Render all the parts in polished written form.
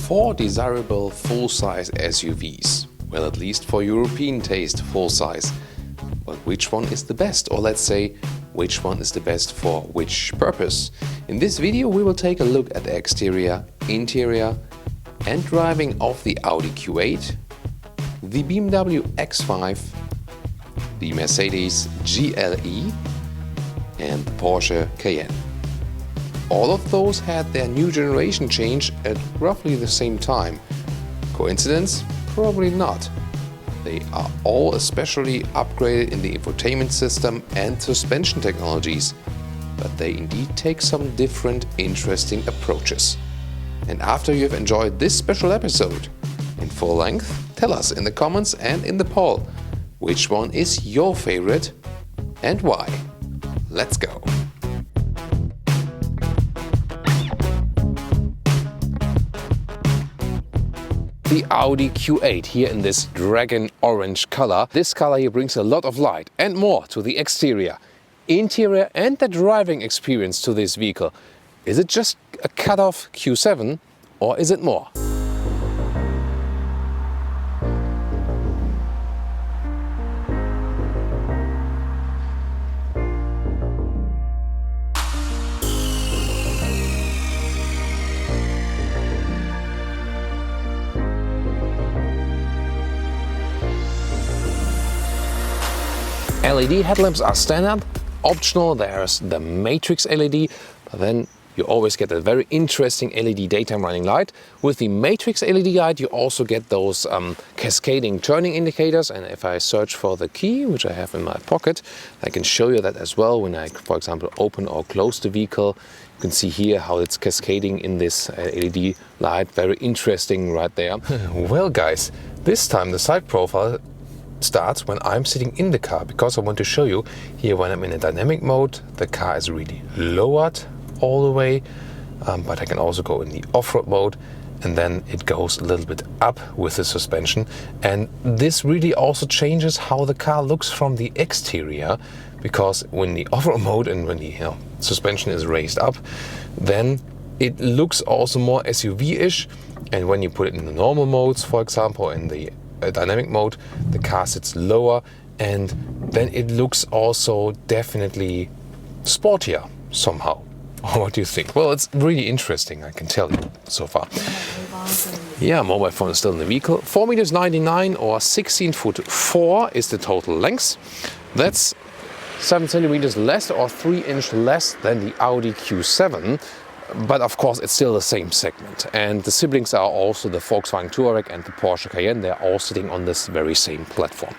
4 desirable full-size SUVs. Well, at least for European taste, full-size. But which one is the best? Or let's say, which one is the best for which purpose? In this video we will take a look at the exterior, interior and driving of the Audi Q8, the BMW X5, the Mercedes GLE and the Porsche Cayenne. All of those had their new generation change at roughly the same time. Coincidence? Probably not. They are all especially upgraded in the infotainment system and suspension technologies, but they indeed take some different, interesting approaches. And after you have enjoyed this special episode in full length, tell us in the comments and in the poll which one is your favorite and why. Let's go! The Audi Q8 here in this dragon orange color. This color here brings a lot of light and more to the exterior, interior and the driving experience to this vehicle. Is it just a cut-off Q7 or is it more? LED headlamps are standard. Optional, there's the Matrix LED, but then you always get a very interesting LED daytime running light. With the Matrix LED light you also get those cascading turning indicators, and if I search for the key, which I have in my pocket, I can show you that as well. When I, for example, open or close the vehicle, you can see here how it's cascading in this LED light. Very interesting right there. Well guys, this time the side profile starts when I'm sitting in the car, because I want to show you here when I'm in a dynamic mode the car is really lowered all the way, but I can also go in the off-road mode and then it goes a little bit up with the suspension, and this really also changes how the car looks from the exterior, because when the off-road mode and when the suspension is raised up, then it looks also more SUV-ish, and when you put it in the normal modes, for example in the dynamic mode, the car sits lower and then it looks also definitely sportier somehow. What do you think? Well, it's really interesting, I can tell you so far. Yeah, mobile phone is still in the vehicle. 4,99 meters or 16'4" is the total length. That's 7 centimeters less or 3 inches less than the Audi Q7. But of course it's still the same segment, and the siblings are also the Volkswagen Touareg and the Porsche Cayenne. They're all sitting on this very same platform.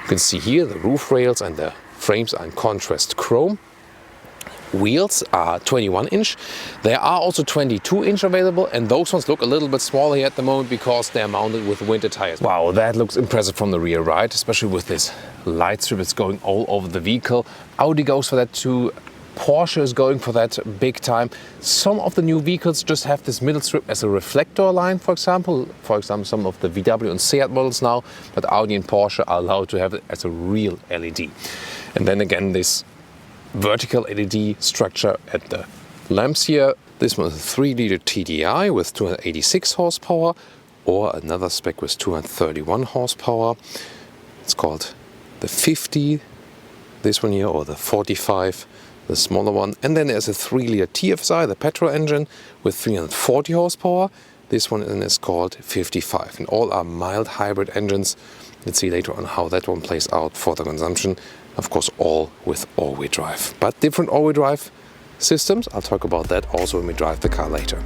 You can see here the roof rails and the frames are in contrast chrome. Wheels are 21-inch. There are also 22-inch available, and those ones look a little bit smaller here at the moment because they're mounted with winter tires. Wow, that looks impressive from the rear, right? Especially with this light strip that's going all over the vehicle. Audi goes for that too. Porsche is going for that big time. Some of the new vehicles just have this middle strip as a reflector line, for example some of the VW and Seat models now, but Audi and Porsche are allowed to have it as a real LED. And then again this vertical LED structure at the lamps here. This one is a 3-liter TDI with 286 horsepower, or another spec with 231 horsepower. It's called the 50, this one here, or the 45. The smaller one. And then there's a 3-liter TFSI, the petrol engine with 340 horsepower. This one is called 55, and all are mild hybrid engines. Let's see later on how that one plays out for the consumption. Of course, all with all-wheel drive, but different all-wheel drive systems. I'll talk about that also when we drive the car later.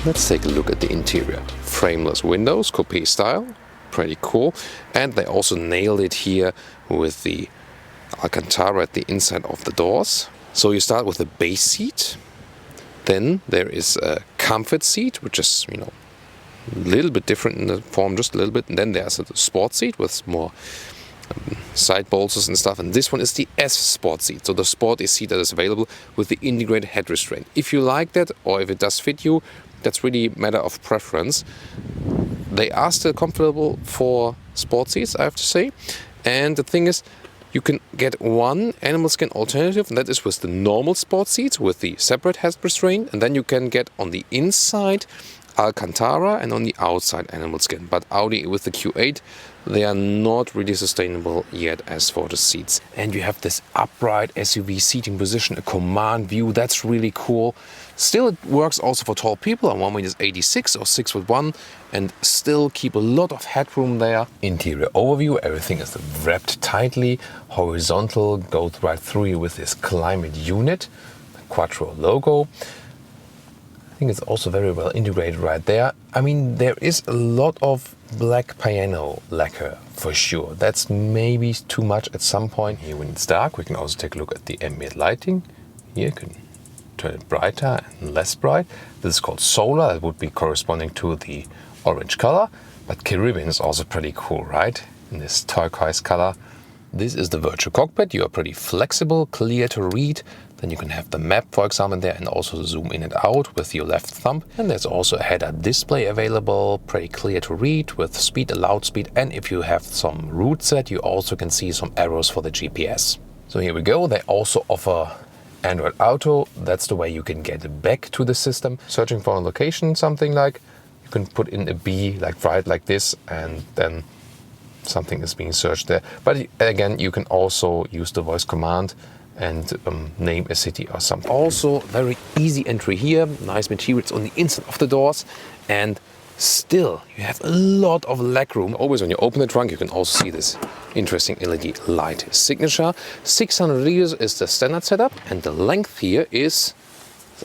Let's take a look at the interior. Frameless windows, coupe style, pretty cool. And they also nailed it here with the Alcantara at the inside of the doors. So you start with the base seat. Then there is a comfort seat, which is, you know, a little bit different in the form, just a little bit. And then there's a sport seat with more side bolsters and stuff. And this one is the S sport seat. So the sport is seat that is available with the integrated head restraint. If you like that, or if it does fit you, that's really a matter of preference. They are still comfortable for sport seats, I have to say. And the thing is, you can get one animal skin alternative, and that is with the normal sport seats with the separate head restraint. And then you can get on the inside Alcantara and on the outside animal skin. But Audi with the Q8, they are not really sustainable yet as for the seats. And you have this upright SUV seating position, a command view. That's really cool. Still, it works also for tall people. I'm 1.86 m or 6'1", and still keep a lot of headroom there. Interior overview, everything is wrapped tightly, horizontal, goes right through you with this climate unit, the Quattro logo. I think it's also very well integrated right there. I mean, there is a lot of black piano lacquer for sure. That's maybe too much at some point. Here when it's dark, we can also take a look at the ambient lighting. Here you can turn it brighter and less bright. This is called solar. That would be corresponding to the orange color. But Caribbean is also pretty cool, right? In this turquoise color. This is the virtual cockpit. You are pretty flexible, clear to read. Then you can have the map, for example, there, and also zoom in and out with your left thumb. And there's also a head-up display available, pretty clear to read with speed, allowed speed. And if you have some route set, you also can see some arrows for the GPS. So here we go. They also offer Android Auto. That's the way you can get back to the system. Searching for a location, something like, you can put in a B, like right like this, and then something is being searched there. But again, you can also use the voice command and name a city or something. Also, very easy entry here. Nice materials on the inside of the doors. And still, you have a lot of legroom. Always when you open the trunk, you can also see this interesting LED light signature. 600 liters is the standard setup. And the length here is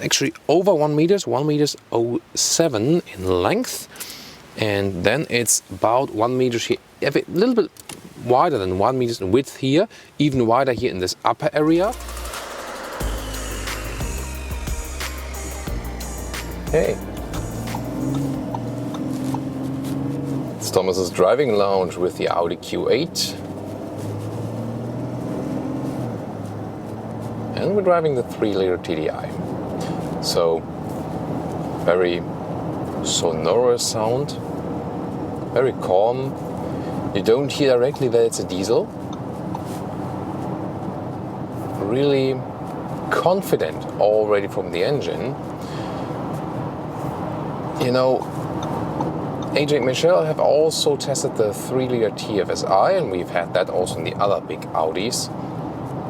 actually over 1 meter, 1.07 meters in length. And then it's about 1 meter here, a little bit wider than 1 meter in width here, even wider here in this upper area. Hey. It's Thomas's driving lounge with the Audi Q8. And we're driving the 3-liter TDI. So, very sonorous sound, very calm. You don't hear directly that it's a diesel. Really confident already from the engine. You know, AJ and Michelle have also tested the 3-liter TFSI, and we've had that also in the other big Audis.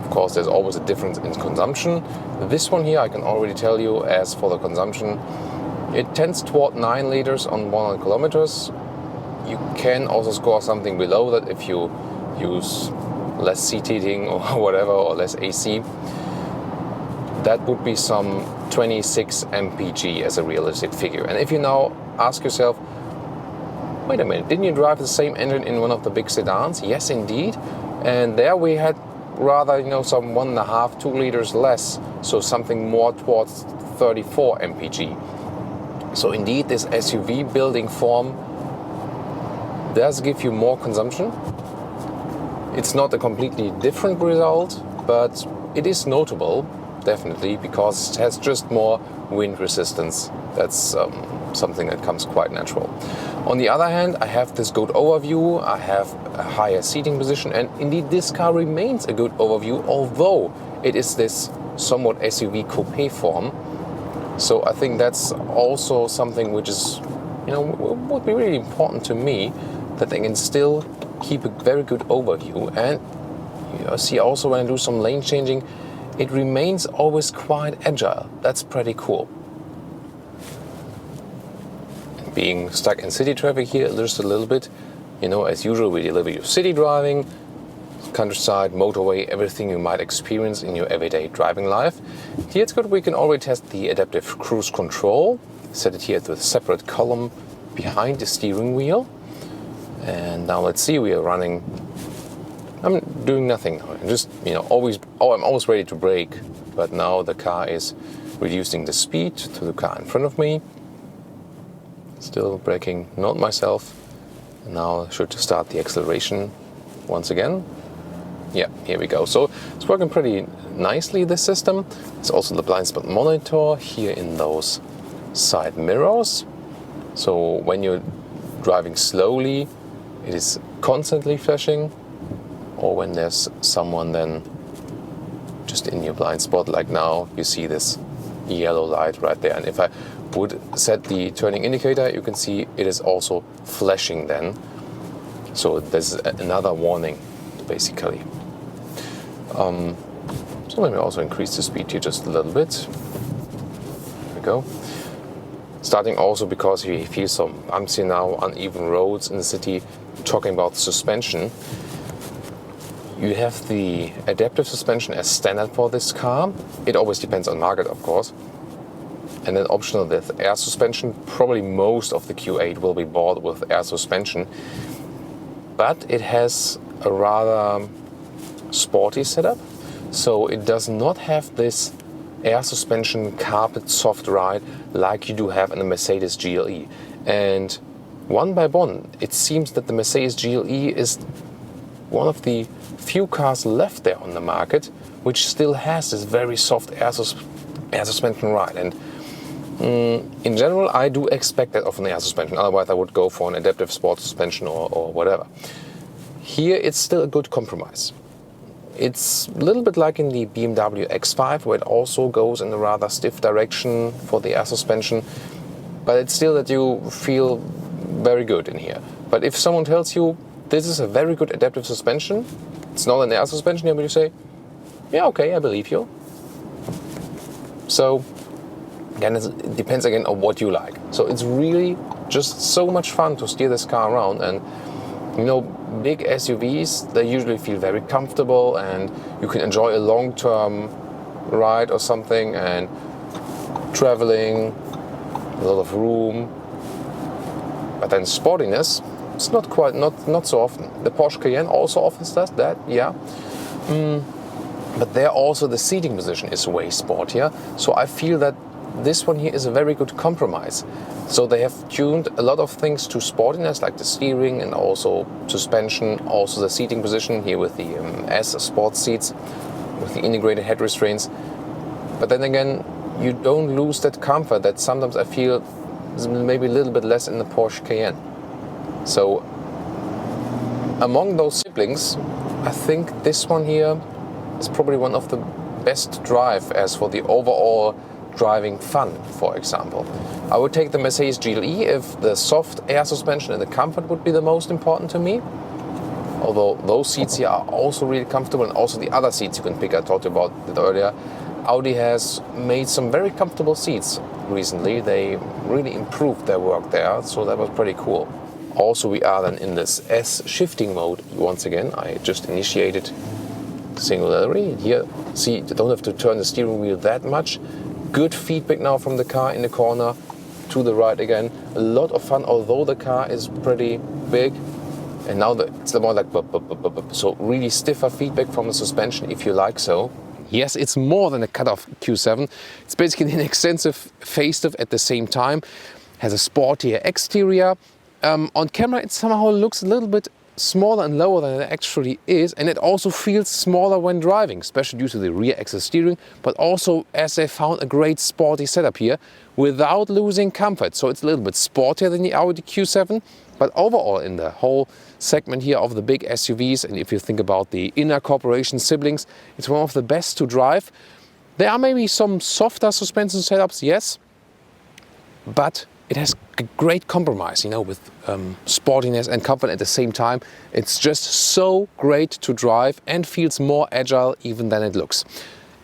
Of course, there's always a difference in consumption. This one here, I can already tell you, as for the consumption, it tends toward 9 liters on 100 kilometers. You can also score something below that if you use less seat heating or whatever, or less AC. That would be some 26 mpg as a realistic figure. And if you now ask yourself, wait a minute, didn't you drive the same engine in one of the big sedans? Yes, indeed. And there we had rather, some 1.5, 2 liters less. So something more towards 34 mpg. So indeed, this SUV building form does give you more consumption. It's not a completely different result, but it is notable, definitely, because it has just more wind resistance. That's something that comes quite natural. On the other hand, I have this good overview, I have a higher seating position, and indeed this car remains a good overview, although it is this somewhat SUV coupe form. So I think that's also something which is, would be really important to me, that they can still keep a very good overview. And see also when I do some lane changing, it remains always quite agile. That's pretty cool. Being stuck in city traffic here just a little bit, as usual, we deliver you city driving, countryside, motorway, everything you might experience in your everyday driving life. Here it's good, we can already test the adaptive cruise control. Set it here to a separate column behind the steering wheel. And now let's see, we are running, I'm doing nothing now. I'm just, I'm always ready to brake, but now the car is reducing the speed to the car in front of me. Still braking, not myself. Now I should start the acceleration once again. Yeah, here we go. So it's working pretty nicely, this system. There's also the blind spot monitor here in those side mirrors. So when you're driving slowly, it is constantly flashing, or when there's someone then just in your blind spot, like now, you see this yellow light right there. And if I would set the turning indicator, you can see it is also flashing then. So there's another warning, basically. So let me also increase the speed here just a little bit. There we go. Starting also because you feel some bumps here now, uneven roads in the city. Talking about suspension, you have the adaptive suspension as standard for this car. It always depends on market, of course. And then optional with air suspension. Probably most of the Q8 will be bought with air suspension. But it has a rather sporty setup. So it does not have this air suspension carpet soft ride like you do have in the Mercedes GLE. And one by one, it seems that the Mercedes GLE is one of the few cars left there on the market which still has this very soft air suspension ride. And in general, I do expect that of an air suspension. Otherwise, I would go for an adaptive sport suspension or whatever. Here, it's still a good compromise. It's a little bit like in the BMW X5, where it also goes in a rather stiff direction for the air suspension, but it's still that you feel very good in here. But if someone tells you this is a very good adaptive suspension, it's not an air suspension, but you say, yeah, okay, I believe you. So again, it depends again on what you like. So it's really just so much fun to steer this car around. And you know, big SUVs, they usually feel very comfortable and you can enjoy a long-term ride or something and traveling, a lot of room. But then sportiness, it's not so often. The Porsche Cayenne also offers that, yeah. But there also the seating position is way sportier. So I feel that this one here is a very good compromise. So they have tuned a lot of things to sportiness, like the steering and also suspension, also the seating position here with the S sports seats, with the integrated head restraints. But then again, you don't lose that comfort that sometimes I feel is maybe a little bit less in the Porsche Cayenne. So among those siblings, I think this one here is probably one of the best to drive as for the overall driving fun, for example. I would take the Mercedes GLE if the soft air suspension and the comfort would be the most important to me. Although those seats here are also really comfortable, and also the other seats you can pick. I talked about it earlier. Audi has made some very comfortable seats recently. They really improved their work there, so that was pretty cool. Also, we are then in this S shifting mode once again. I just initiated singularly. Here, see, you don't have to turn the steering wheel that much. Good feedback now from the car in the corner to the right again. A lot of fun, although the car is pretty big. And now it's more like so really stiffer feedback from the suspension, if you like so. Yes, it's more than a cut-off Q7. It's basically an extensive facelift at the same time. Has a sportier exterior. On camera, it somehow looks a little bit smaller and lower than it actually is, and it also feels smaller when driving, especially due to the rear axle steering, but also as they found a great sporty setup here without losing comfort. So it's a little bit sportier than the Audi Q7, but overall in the whole segment here of the big SUVs, and if you think about the inner corporation siblings, it's one of the best to drive. There are maybe some softer suspension setups, yes, but it has a great compromise, you know, with sportiness and comfort at the same time. It's just so great to drive and feels more agile even than it looks.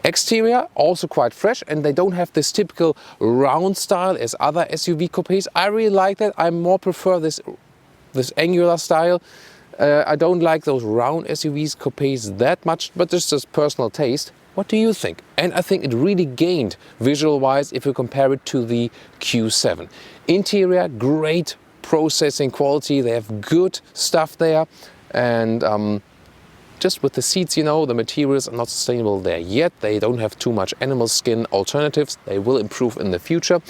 Exterior also quite fresh, and they don't have this typical round style as other SUV coupes. I really like that. I more prefer this angular style. I don't like those round SUVs coupes that much, but this is just personal taste. What do you think? And I think it really gained visual-wise if you compare it to the Q7. Interior, great processing quality. They have good stuff there. And just with the seats, you know, the materials are not sustainable there yet. They don't have too much animal skin alternatives. They will improve in the future.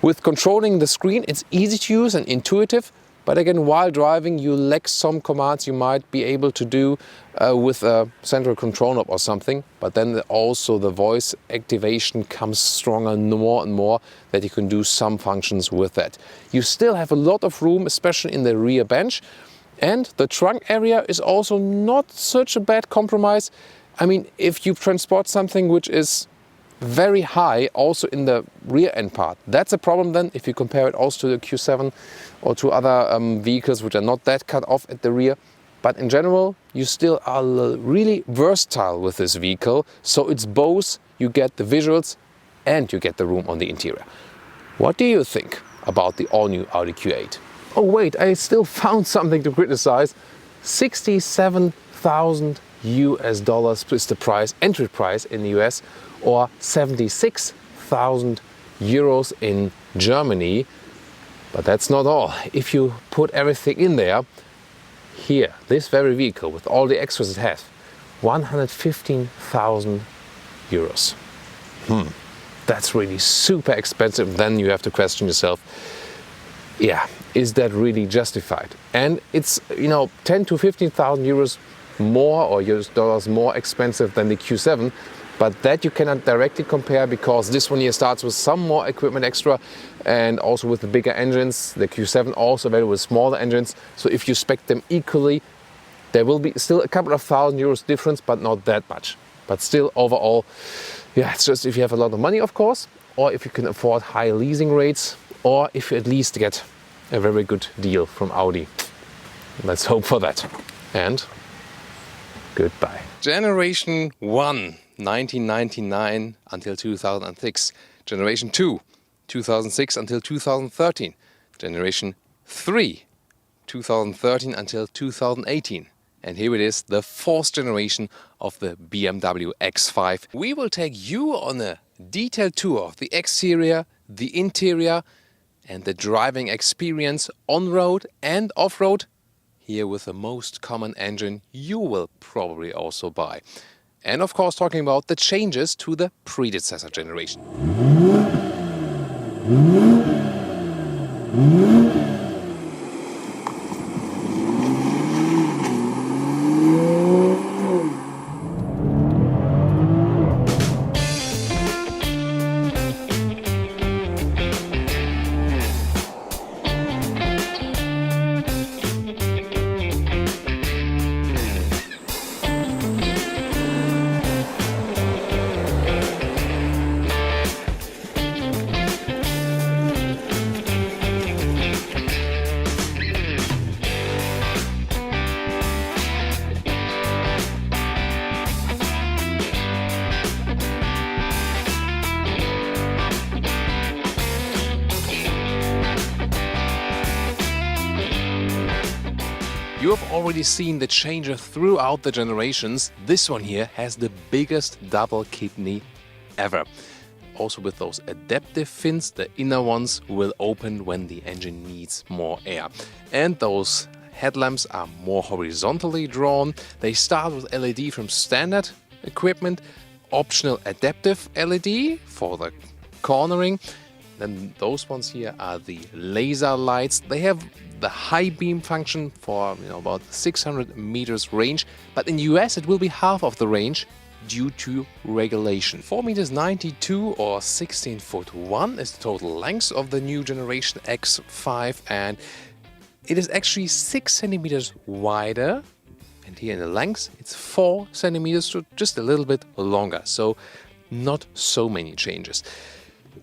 With controlling the screen, it's easy to use and intuitive. But again, while driving, you lack some commands you might be able to do with a central control knob or something. But then also the voice activation comes stronger more and more, that you can do some functions with that. You still have a lot of room, especially in the rear bench. And the trunk area is also not such a bad compromise. I mean, if you transport something which is very high also in the rear end part, that's a problem then if you compare it also to the Q7 or to other vehicles which are not that cut off at the rear. But in general, you still are really versatile with this vehicle. So it's both, you get the visuals and you get the room on the interior. What do you think about the all-new Audi Q8? Oh wait, I still found something to criticize. $67,000 is the price, entry price in the US, or 76,000 euros in Germany. But that's not all. If you put everything in there, here, this very vehicle with all the extras it has, 115,000 euros. That's really super expensive. Then you have to question yourself, yeah, is that really justified? And it's, you know, 10 to 15,000 euros more or US dollars more expensive than the Q7. But that you cannot directly compare, because this one here starts with some more equipment extra and also with the bigger engines. The Q7 also available with smaller engines. So if you spec them equally, there will be still a couple of €1,000 difference, but not that much. But still overall, yeah, it's just if you have a lot of money, of course, or if you can afford high leasing rates, or if you at least get a very good deal from Audi. Let's hope for that. And goodbye. Generation 1. 1999 until 2006, Generation 2, 2006 until 2013, Generation 3, 2013 until 2018. And here it is, the fourth generation of the BMW X5. We will take you on a detailed tour of the exterior, the interior and the driving experience on-road and off-road, here with the most common engine you will probably also buy. And of course talking about the changes to the predecessor generation. You have already seen the changes throughout the generations. This one here has the biggest double kidney ever. Also with those adaptive fins, the inner ones will open when the engine needs more air. And those headlamps are more horizontally drawn. They start with LED from standard equipment, optional adaptive LED for the cornering. Then those ones here are the laser lights. They have the high beam function for about 600 meters range, but in US it will be half of the range due to regulation. 4.92 meters or 16'1" is the total length of the new generation X5, and it is actually 6 centimeters wider. And here in the length it's 4 centimeters, so just a little bit longer. So not so many changes.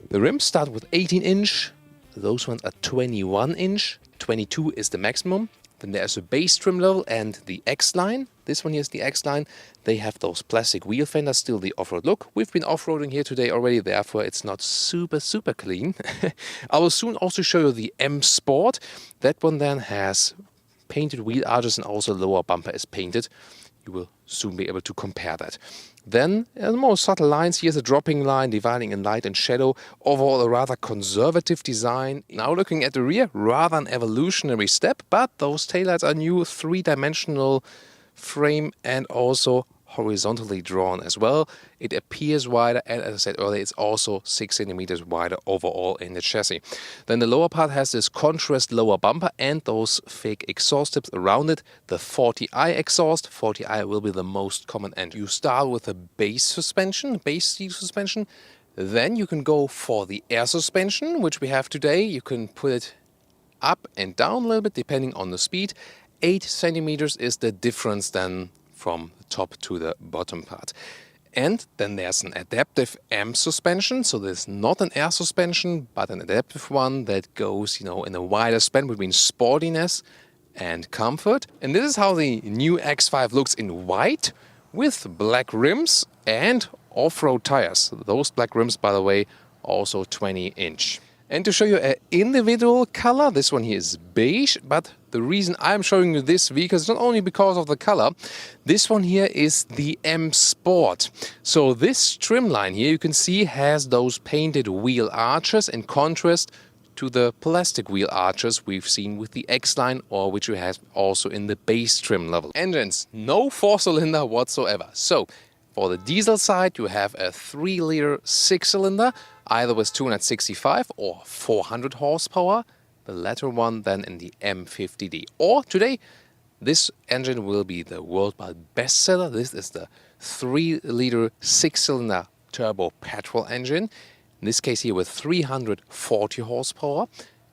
The rims start with 18-inch, those ones are 21-inch, 22 is the maximum. Then there's a base trim level and the X-Line. This one here is the X-Line. They have those plastic wheel fenders, still the off-road look. We've been off-roading here today already, therefore it's not super clean. I will soon also show you the M Sport. That one then has painted wheel arches and also lower bumper is painted. You will soon be able to compare that. Then, more subtle lines. Here's a dropping line dividing in light and shadow. Overall, a rather conservative design. Now looking at the rear, rather an evolutionary step, but those taillights are new, three-dimensional frame and also horizontally drawn as well. It appears wider, and as I said earlier, it's also 6 centimeters wider overall in the chassis. Then the lower part has this contrast lower bumper and those fake exhaust tips around it. The 40i exhaust. 40i will be the most common end. You start with a base suspension, base steel suspension. Then you can go for the air suspension, which we have today. You can put it up and down a little bit depending on the speed. 8 centimeters is the difference then from the top to the bottom part. And then there's an adaptive AM suspension. So there's not an air suspension, but an adaptive one that goes, in a wider span between sportiness and comfort. And this is how the new X5 looks in white with black rims and off-road tires. Those black rims, by the way, also 20-inch. And to show you an individual color, this one here is beige, but the reason I'm showing you this vehicle is not only because of the color. This one here is the M Sport. So this trim line here, you can see, has those painted wheel arches in contrast to the plastic wheel arches we've seen with the X line, or which you have also in the base trim level. Engines, no 4-cylinder whatsoever. So for the diesel side, you have a 3-liter 6-cylinder, either with 265 or 400 horsepower. The latter one then in the M50D. Or today, this engine will be the worldwide bestseller. This is the 3-liter 6-cylinder turbo petrol engine. In this case here with 340 horsepower.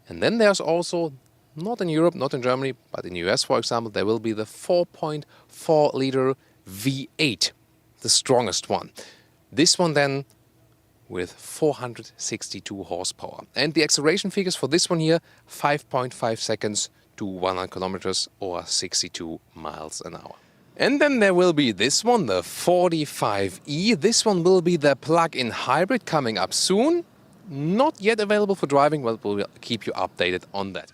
And then there's also, not in Europe, not in Germany, but in the US, for example, there will be the 4.4-liter V8. The strongest one. This one then with 462 horsepower. And the acceleration figures for this one here, 5.5 seconds to 100 kilometers or 62 miles an hour. And then there will be this one, the 45e. This one will be the plug-in hybrid coming up soon. Not yet available for driving, but we'll keep you updated on that.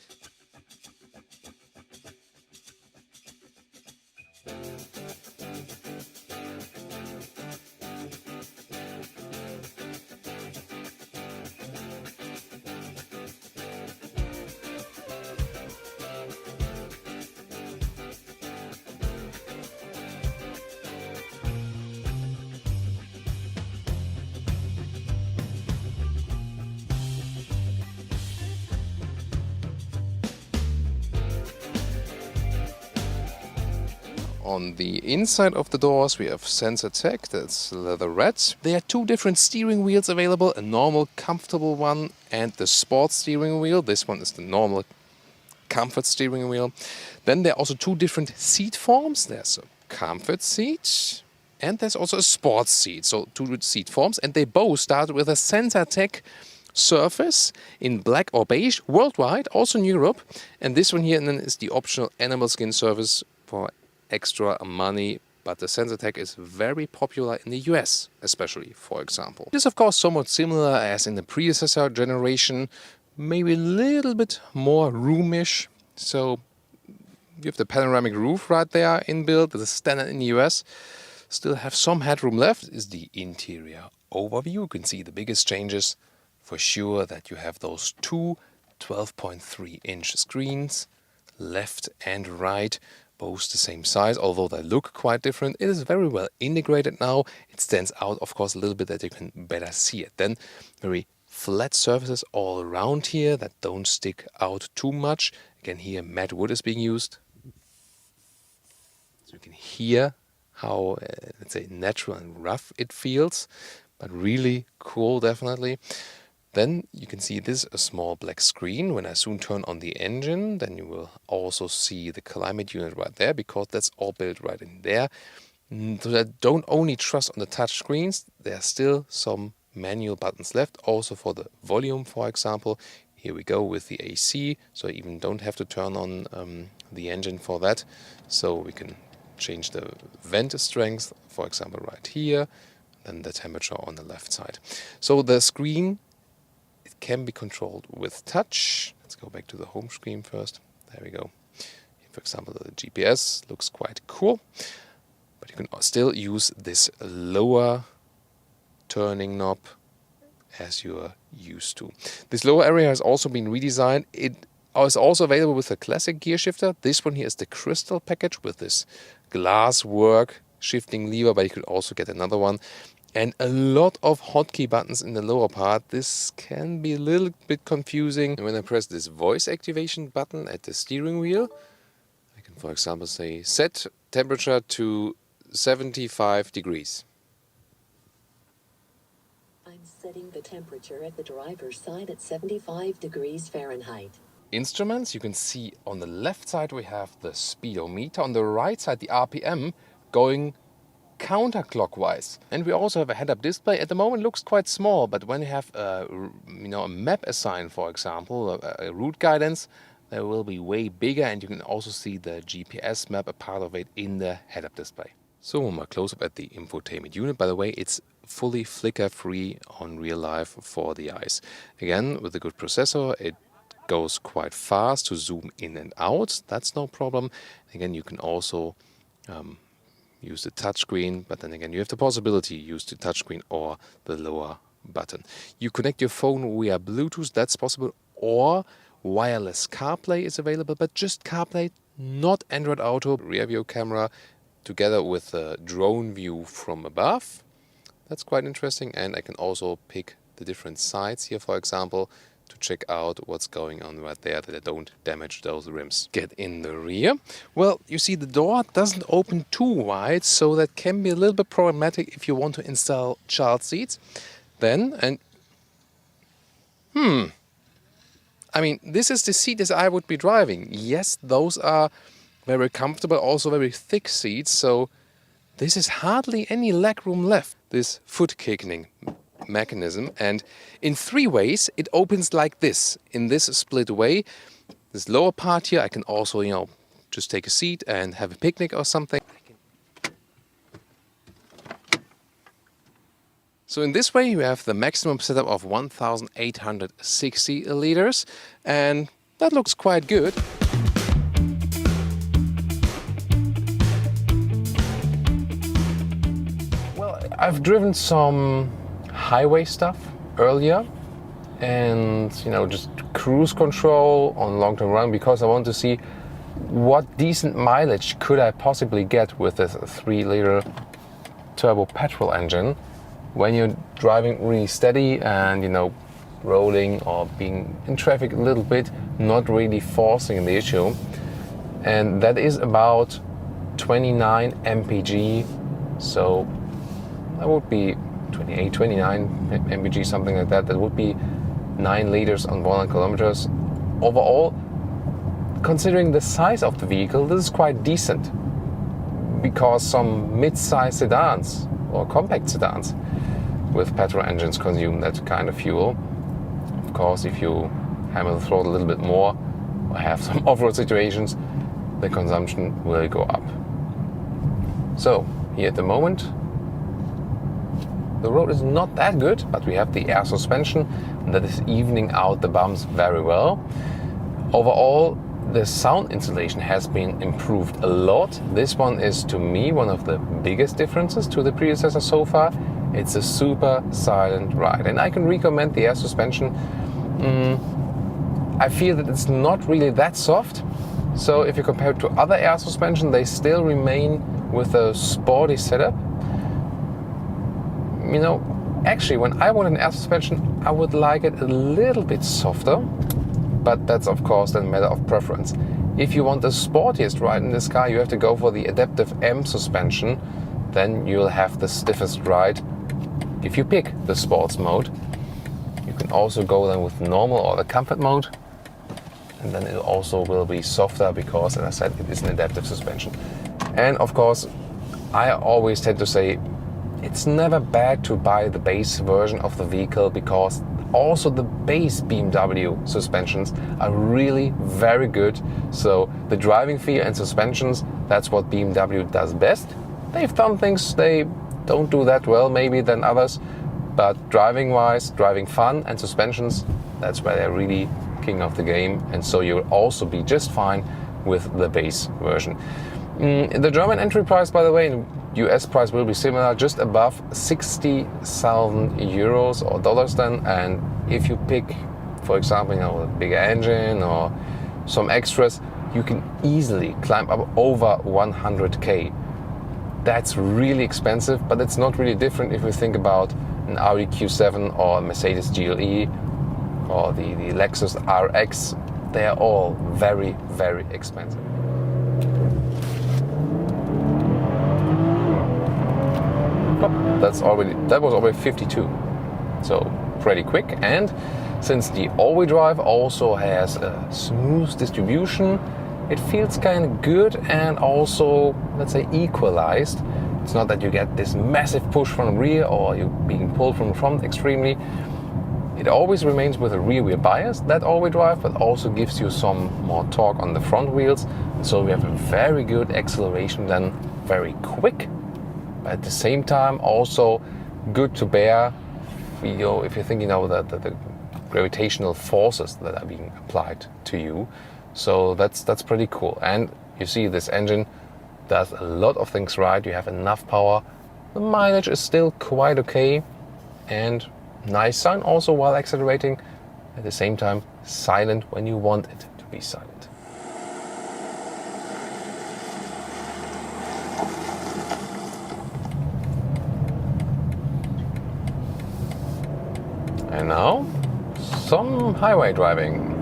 On the inside of the doors we have sensor tech, that's leather red. There are 2 different steering wheels available, a normal comfortable one and the sports steering wheel. This one is the normal comfort steering wheel. Then there are also 2 different seat forms. There's a comfort seat and there's also a sports seat. So 2 seat forms, and they both start with a sensor tech surface in black or beige worldwide, also in Europe. And this one here and then is the optional animal skin surface for extra money, but the sensor tech is very popular in the US, especially, for example. It is of course somewhat similar as in the predecessor generation, maybe a little bit more roomish. So you have the panoramic roof right there inbuilt, the standard in the US. Still have some headroom left. Is the interior overview. You can see the biggest changes for sure that you have those 2 12.3-inch screens, left and right, both the same size, although they look quite different. It is very well integrated now. It stands out, of course, a little bit that you can better see it. Then very flat surfaces all around here that don't stick out too much. Again, here matte wood is being used. So you can hear how, let's say, natural and rough it feels, but really cool, definitely. Then you can see this a small black screen. When I soon turn on the engine, then you will also see the climate unit right there, because that's all built right in there. So that don't only trust on the touch screens, there are still some manual buttons left, also for the volume, for example. Here we go with the AC, so I even don't have to turn on the engine for that. So we can change the vent strength, for example, right here, then the temperature on the left side. So the screen, it can be controlled with touch. Let's go back to the home screen first. There we go. For example, the GPS looks quite cool, but you can still use this lower turning knob as you are used to. This lower area has also been redesigned. It is also available with a classic gear shifter. This one here is the crystal package with this glass work shifting lever, but you could also get another one. And a lot of hotkey buttons in the lower part. This can be a little bit confusing. And when I press this voice activation button at the steering wheel, I can, for example, say set temperature to 75 degrees. I'm setting the temperature at the driver's side at 75 degrees Fahrenheit. Instruments, you can see on the left side we have the speedometer, on the right side the RPM going counterclockwise. And we also have a head-up display. At the moment looks quite small, but when you have a map assigned, for example, a route guidance, there will be way bigger, and you can also see the GPS map, a part of it, in the head-up display. So one more close-up at the infotainment unit. By the way, it's fully flicker-free on real life for the eyes. Again, with a good processor, it goes quite fast to zoom in and out. That's no problem. Again, you can also use the touchscreen, but then again, you have the possibility to use the touchscreen or the lower button. You connect your phone via Bluetooth, that's possible, or wireless CarPlay is available, but just CarPlay, not Android Auto. Rear view camera together with a drone view from above. That's quite interesting, and I can also pick the different sides here, for example, to check out what's going on right there, that I don't damage those rims. Get in the rear. Well, you see the door doesn't open too wide, so that can be a little bit problematic if you want to install child seats. Then, I mean, this is the seat as I would be driving. Yes, those are very comfortable, also very thick seats, so this is hardly any legroom left. This foot kicking mechanism, and in 3 ways it opens like this, in this split way. This lower part here, I can also, just take a seat and have a picnic or something. So in this way you have the maximum setup of 1860 liters, and that looks quite good. Well, I've driven some highway stuff earlier, and just cruise control on long-term run, because I want to see what decent mileage could I possibly get with this 3-liter turbo petrol engine when you're driving really steady and rolling or being in traffic a little bit, not really forcing the issue. And that is about 29 mpg, so that would be 28, 29 mpg, something like that. That would be 9 liters on 100 kilometers. Overall, considering the size of the vehicle, this is quite decent, because some mid-size sedans or compact sedans with petrol engines consume that kind of fuel. Of course, if you hammer the throttle a little bit more or have some off-road situations, the consumption will go up. So here at the moment, the road is not that good, but we have the air suspension that is evening out the bumps very well. Overall, the sound insulation has been improved a lot. This one is, to me, one of the biggest differences to the predecessor so far. It's a super silent ride, and I can recommend the air suspension. I feel that it's not really that soft, so if you compare it to other air suspension, they still remain with a sporty setup. Actually, when I want an air suspension, I would like it a little bit softer, but that's of course a matter of preference. If you want the sportiest ride in this car, you have to go for the adaptive M suspension. Then you'll have the stiffest ride if you pick the sports mode. You can also go then with normal or the comfort mode, and then it also will be softer because, as I said, it is an adaptive suspension. And of course, I always tend to say it's never bad to buy the base version of the vehicle, because also the base BMW suspensions are really very good. So the driving feel and suspensions, that's what BMW does best. They've done things they don't do that well maybe than others, but driving wise, driving fun and suspensions, that's where they're really king of the game. And so you'll also be just fine with the base version. The German entry price, by the way, in US price will be similar, just above 60,000 euros or dollars then. And if you pick, for example, a bigger engine or some extras, you can easily climb up over 100k. that's really expensive, but it's not really different if you think about an Audi Q7 or a Mercedes GLE or the Lexus RX. They are all very, very expensive. Oh, that was already 52, so pretty quick. And since the all-wheel drive also has a smooth distribution, it feels kind of good and also, let's say, equalized. It's not that you get this massive push from the rear or you're being pulled from the front extremely. It always remains with a rear wheel bias, that all-wheel drive, but also gives you some more torque on the front wheels. So we have a very good acceleration, then very quick, but at the same time also good to bear, if you're thinking of the gravitational forces that are being applied to you. So that's pretty cool. And you see this engine does a lot of things right. You have enough power. The mileage is still quite okay. And nice sound also while accelerating. At the same time, silent when you want it to be silent. And now, some highway driving.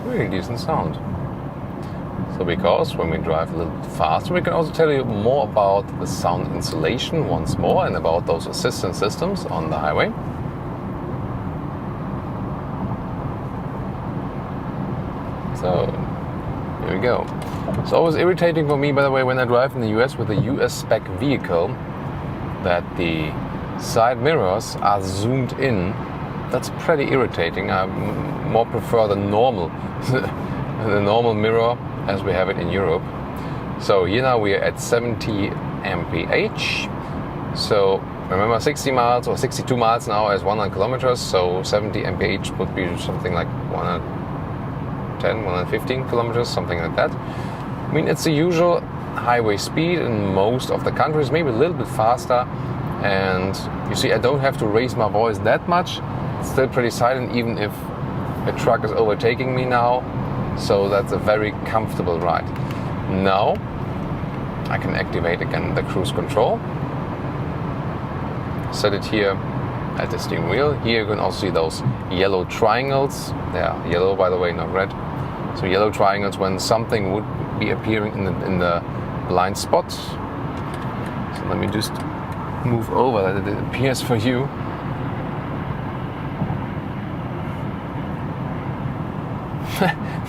Really decent sound. So because when we drive a little bit faster, we can also tell you more about the sound insulation once more and about those assistance systems on the highway. So here we go. It's always irritating for me, by the way, when I drive in the US with a US spec vehicle, that the side mirrors are zoomed in. That's pretty irritating. I more prefer the normal mirror as we have it in Europe. So here now we are at 70 mph. So remember, 60 miles or 62 miles an hour is 100 kilometers. So 70 mph would be something like 110, 115 kilometers, something like that. I mean, it's the usual highway speed in most of the countries, maybe a little bit faster. And you see, I don't have to raise my voice that much. It's still pretty silent, even if a truck is overtaking me now. So that's a very comfortable ride. Now I can activate again the cruise control. Set it here at the steering wheel. Here you can also see those yellow triangles. They are yellow, by the way, not red. So yellow triangles when something would be appearing in the blind spot. So let me just move over that it appears for you.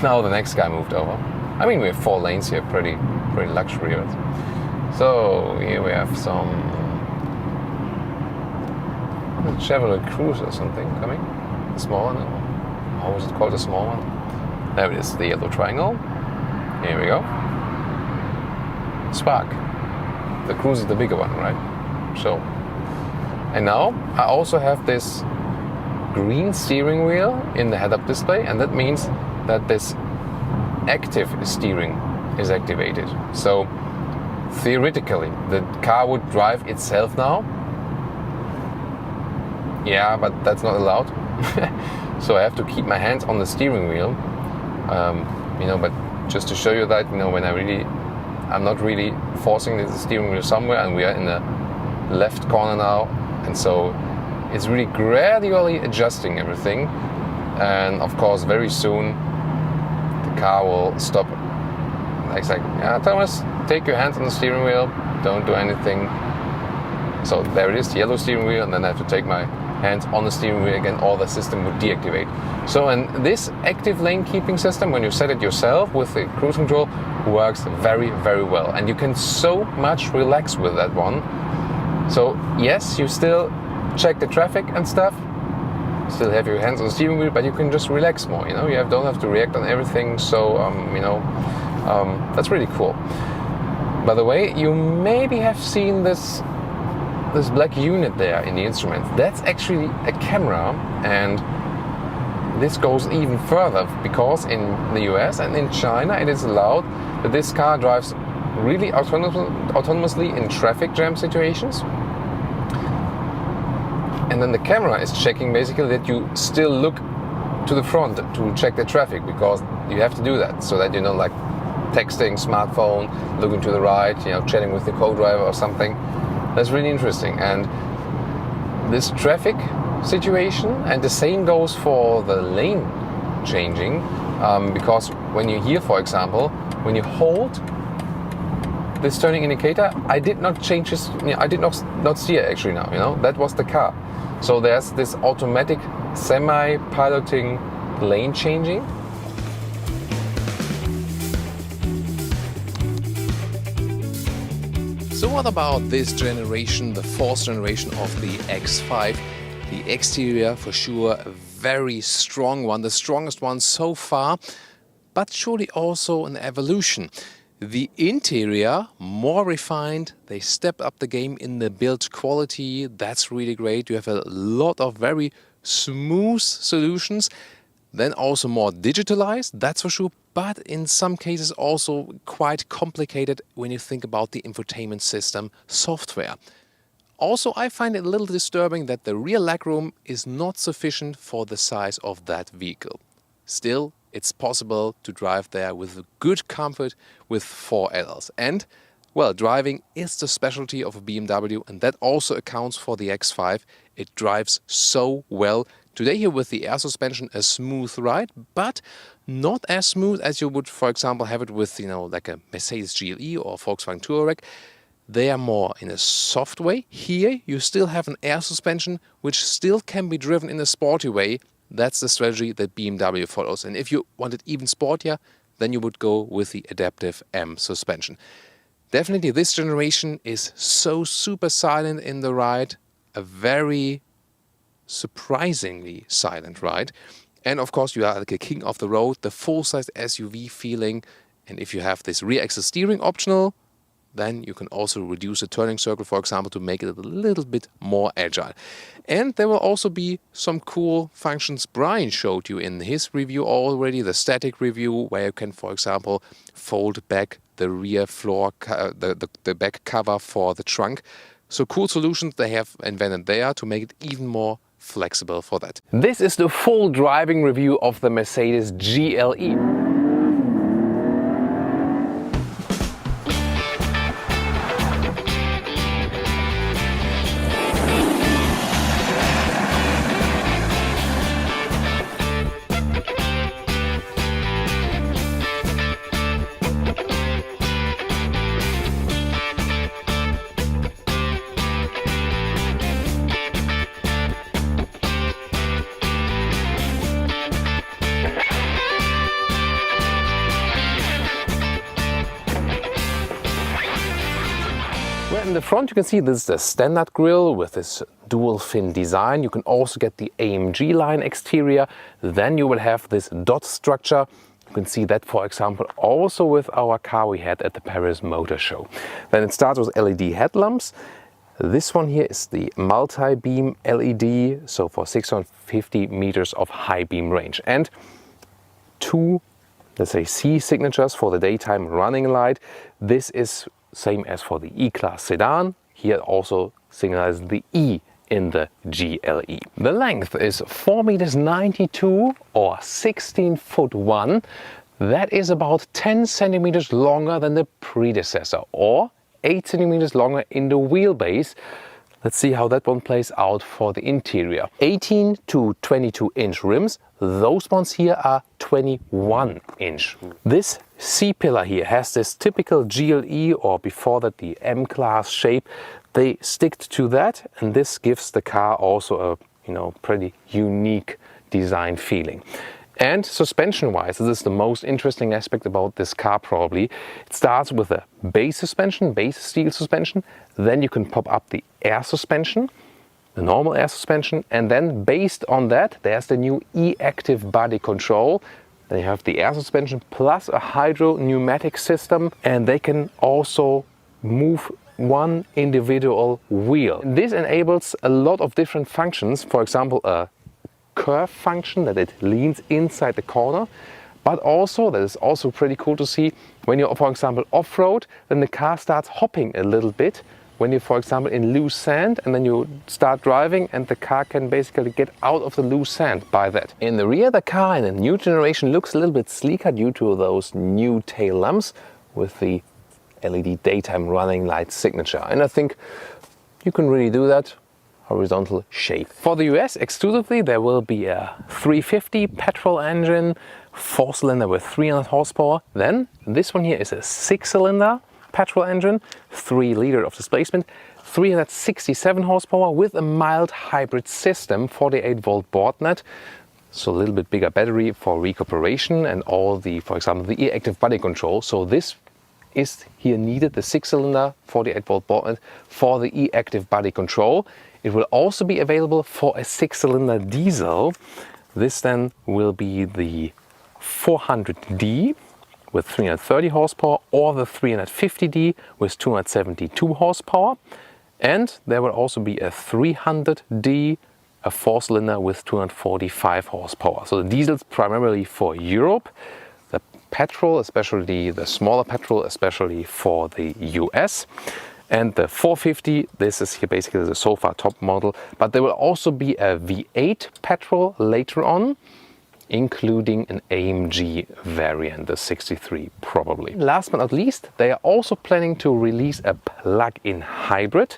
Now the next guy moved over. I mean, we have 4 lanes here, pretty luxurious. So here we have some Chevrolet Cruze or something coming. The small one. How was it called? The small one. There it is, the yellow triangle. Here we go. Spark. The Cruze is the bigger one, right? So, and now I also have this green steering wheel in the head-up display, and that means that this active steering is activated. So theoretically the car would drive itself now. Yeah, but that's not allowed. So I have to keep my hands on the steering wheel. But just to show you that, when I'm not really forcing the steering wheel somewhere, and we are in the left corner now, and so it's really gradually adjusting everything. And of course, very soon the car will stop. It's like, Thomas, take your hands on the steering wheel, don't do anything. So there it is, the yellow steering wheel, and then I have to take my hands on the steering wheel again, or the system would deactivate. So, and this active lane keeping system, when you set it yourself with the cruise control, works very, very well. And you can so much relax with that one. So yes, you still check the traffic and stuff, still have your hands on the steering wheel, but you can just relax more, you don't have to react on everything. So, that's really cool. By the way, you maybe have seen this black unit there in the instrument. That's actually a camera, and this goes even further, because in the US and in China it is allowed that this car drives really autonomously in traffic jam situations. And then the camera is checking basically that you still look to the front to check the traffic, because you have to do that so that texting, smartphone, looking to the right, chatting with the co-driver or something. That's really interesting. And this traffic situation, and the same goes for the lane changing, because when you're here, for example, when you hold this turning indicator, I did not change this, I did not steer actually now, that was the car. So there's this automatic semi-piloting lane changing. So what about this generation, the fourth generation of the X5? The exterior, for sure, a very strong one, the strongest one so far, but surely also an evolution. The interior, more refined, they stepped up the game in the build quality, that's really great. You have a lot of very smooth solutions, then also more digitalized, that's for sure, but in some cases also quite complicated when you think about the infotainment system software. Also, I find it a little disturbing that the rear legroom is not sufficient for the size of that vehicle. Still, it's possible to drive there with good comfort with 4 adults. And, well, driving is the specialty of a BMW, and that also accounts for the X5. It drives so well. Today here with the air suspension, a smooth ride, but not as smooth as you would, for example, have it with, like a Mercedes GLE or Volkswagen Touareg. They are more in a soft way. Here you still have an air suspension which still can be driven in a sporty way. That's the strategy that BMW follows. And if you want it even sportier, then you would go with the adaptive M suspension. Definitely this generation is so super silent in the ride. A very surprisingly silent ride. And of course you are like a king of the road, the full-size SUV feeling. And if you have this rear axle steering optional, then you can also reduce the turning circle, for example, to make it a little bit more agile. And there will also be some cool functions Brian showed you in his review already, the static review, where you can, for example, fold back the rear floor, the back cover for the trunk. So cool solutions they have invented there to make it even more flexible for that. This is the full driving review of the Mercedes GLE. In the front you can see this is the standard grille with this dual fin design. You can also get the AMG line exterior. Then you will have this dot structure. You can see that, for example, also with our car we had at the Paris Motor Show. Then it starts with LED headlamps. This one here is the multi-beam LED, so for 650 meters of high beam range. And 2, let's say, C signatures for the daytime running light. This is same as for the E-Class sedan. Here also signalizes the E in the GLE. The length is 4,92 meters or 16 foot 1. That is about 10 centimeters longer than the predecessor, or 8 centimeters longer in the wheelbase. Let's see how that one plays out for the interior. 18 to 22 inch rims. Those ones here are 21 inch. This C-pillar here has this typical GLE, or before that the M-Class shape. They sticked to that, and this gives the car also a pretty unique design feeling. And suspension-wise, this is the most interesting aspect about this car probably. It starts with a base suspension, base steel suspension. Then you can pop up the air suspension, the normal air suspension. And then based on that, there's the new e-active body control. They have the air suspension plus a hydro pneumatic system. And they can also move one individual wheel. This enables a lot of different functions. For example, a curve function that it leans inside the corner, but also that is also pretty cool to see when you're, for example, off-road, then the car starts hopping a little bit when you, for example, in loose sand and then you start driving and the car can basically get out of the loose sand by that. In the rear, the car in a new generation looks a little bit sleeker due to those new tail lamps with the LED daytime running light signature. And I think you can really do that. Horizontal shape. For the US exclusively, there will be a 350 petrol engine, 4-cylinder with 300 horsepower. Then this one here is a 6-cylinder petrol engine, 3 liter of displacement, 367 horsepower with a mild hybrid system, 48 volt board net. So a little bit bigger battery for recuperation and all the, for example, the e-active body control. So this is here needed, the 6-cylinder 48 volt board net for the e-active body control. It will also be available for a 6-cylinder diesel. This then will be the 400D with 330 horsepower or the 350D with 272 horsepower. And there will also be a 300D, a 4-cylinder with 245 horsepower. So the diesel's primarily for Europe. The petrol, especially the smaller petrol, especially for the US. And the 450, this is here basically the so far top model, but there will also be a V8 petrol later on, including an AMG variant, the 63 probably. Last but not least, they are also planning to release a plug-in hybrid,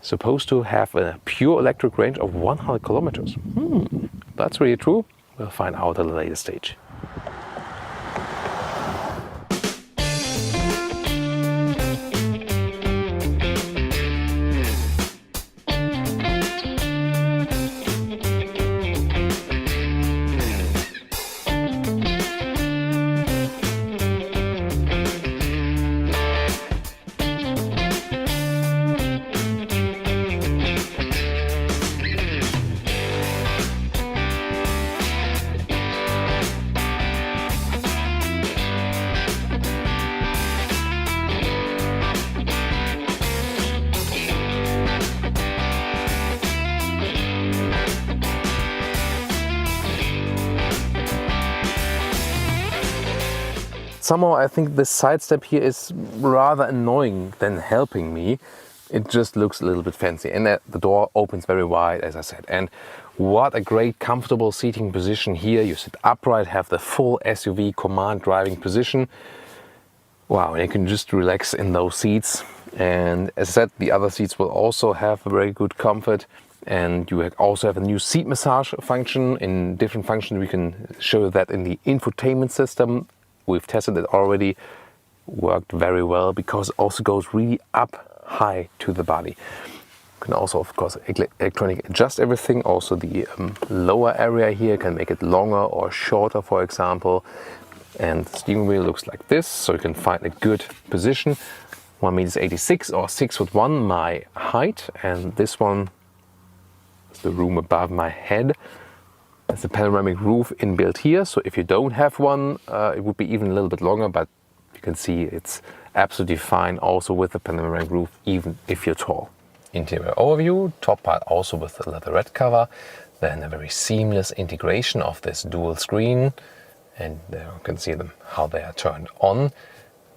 supposed to have a pure electric range of 100 kilometers. That's really true. We'll find out at a later stage. Somehow I think the side step here is rather annoying than helping me. It just looks a little bit fancy, and the door opens very wide, as I said. And what a great comfortable seating position here. You sit upright, have the full SUV command driving position. Wow, and you can just relax in those seats. And as I said, the other seats will also have very good comfort. And you also have a new seat massage function in different functions. We can show that in the infotainment system. We've tested it already, worked very well because it also goes really up high to the body. You can also, of course, electronic adjust everything. Also the lower area here can make it longer or shorter, for example. And the steering wheel looks like this, so you can find a good position. 1.86 m or 6'1", my height, and this one is the room above my head. There's a panoramic roof inbuilt here, so if you don't have one, it would be even a little bit longer, but you can see it's absolutely fine also with the panoramic roof, even if you're tall. Interior overview, top part also with the leatherette cover, then a very seamless integration of this dual screen, and there you can see them how they are turned on.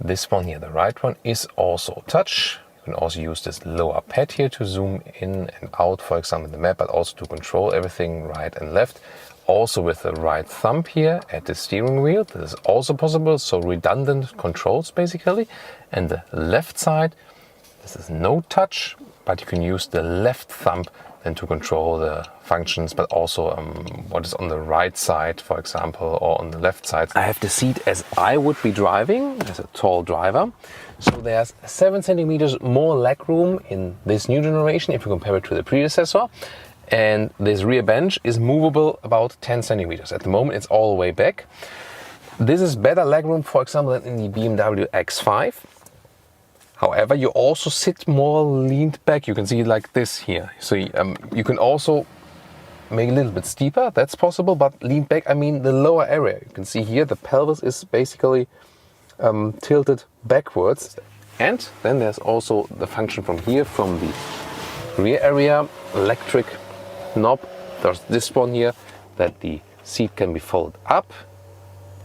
This one here, the right one, is also touch. You can also use this lower pad here to zoom in and out, for example, the map, but also to control everything right and left. Also with the right thumb here at the steering wheel, this is also possible, so redundant controls basically. And the left side, this is no touch, but you can use the left thumb then to control the functions, but also what is on the right side, for example, or on the left side. I have the seat as I would be driving, as a tall driver. So there's 7 centimeters more legroom in this new generation if you compare it to the predecessor. And this rear bench is movable about 10 centimeters. At the moment it's all the way back. This is better legroom, for example, than in the BMW X5. However, you also sit more leaned back. You can see it like this here. So you can also make it a little bit steeper. That's possible, but lean back, I mean the lower area. You can see here the pelvis is basically tilted backwards. And then there's also the function from here, from the rear area, electric knob. There's this one here that the seat can be folded up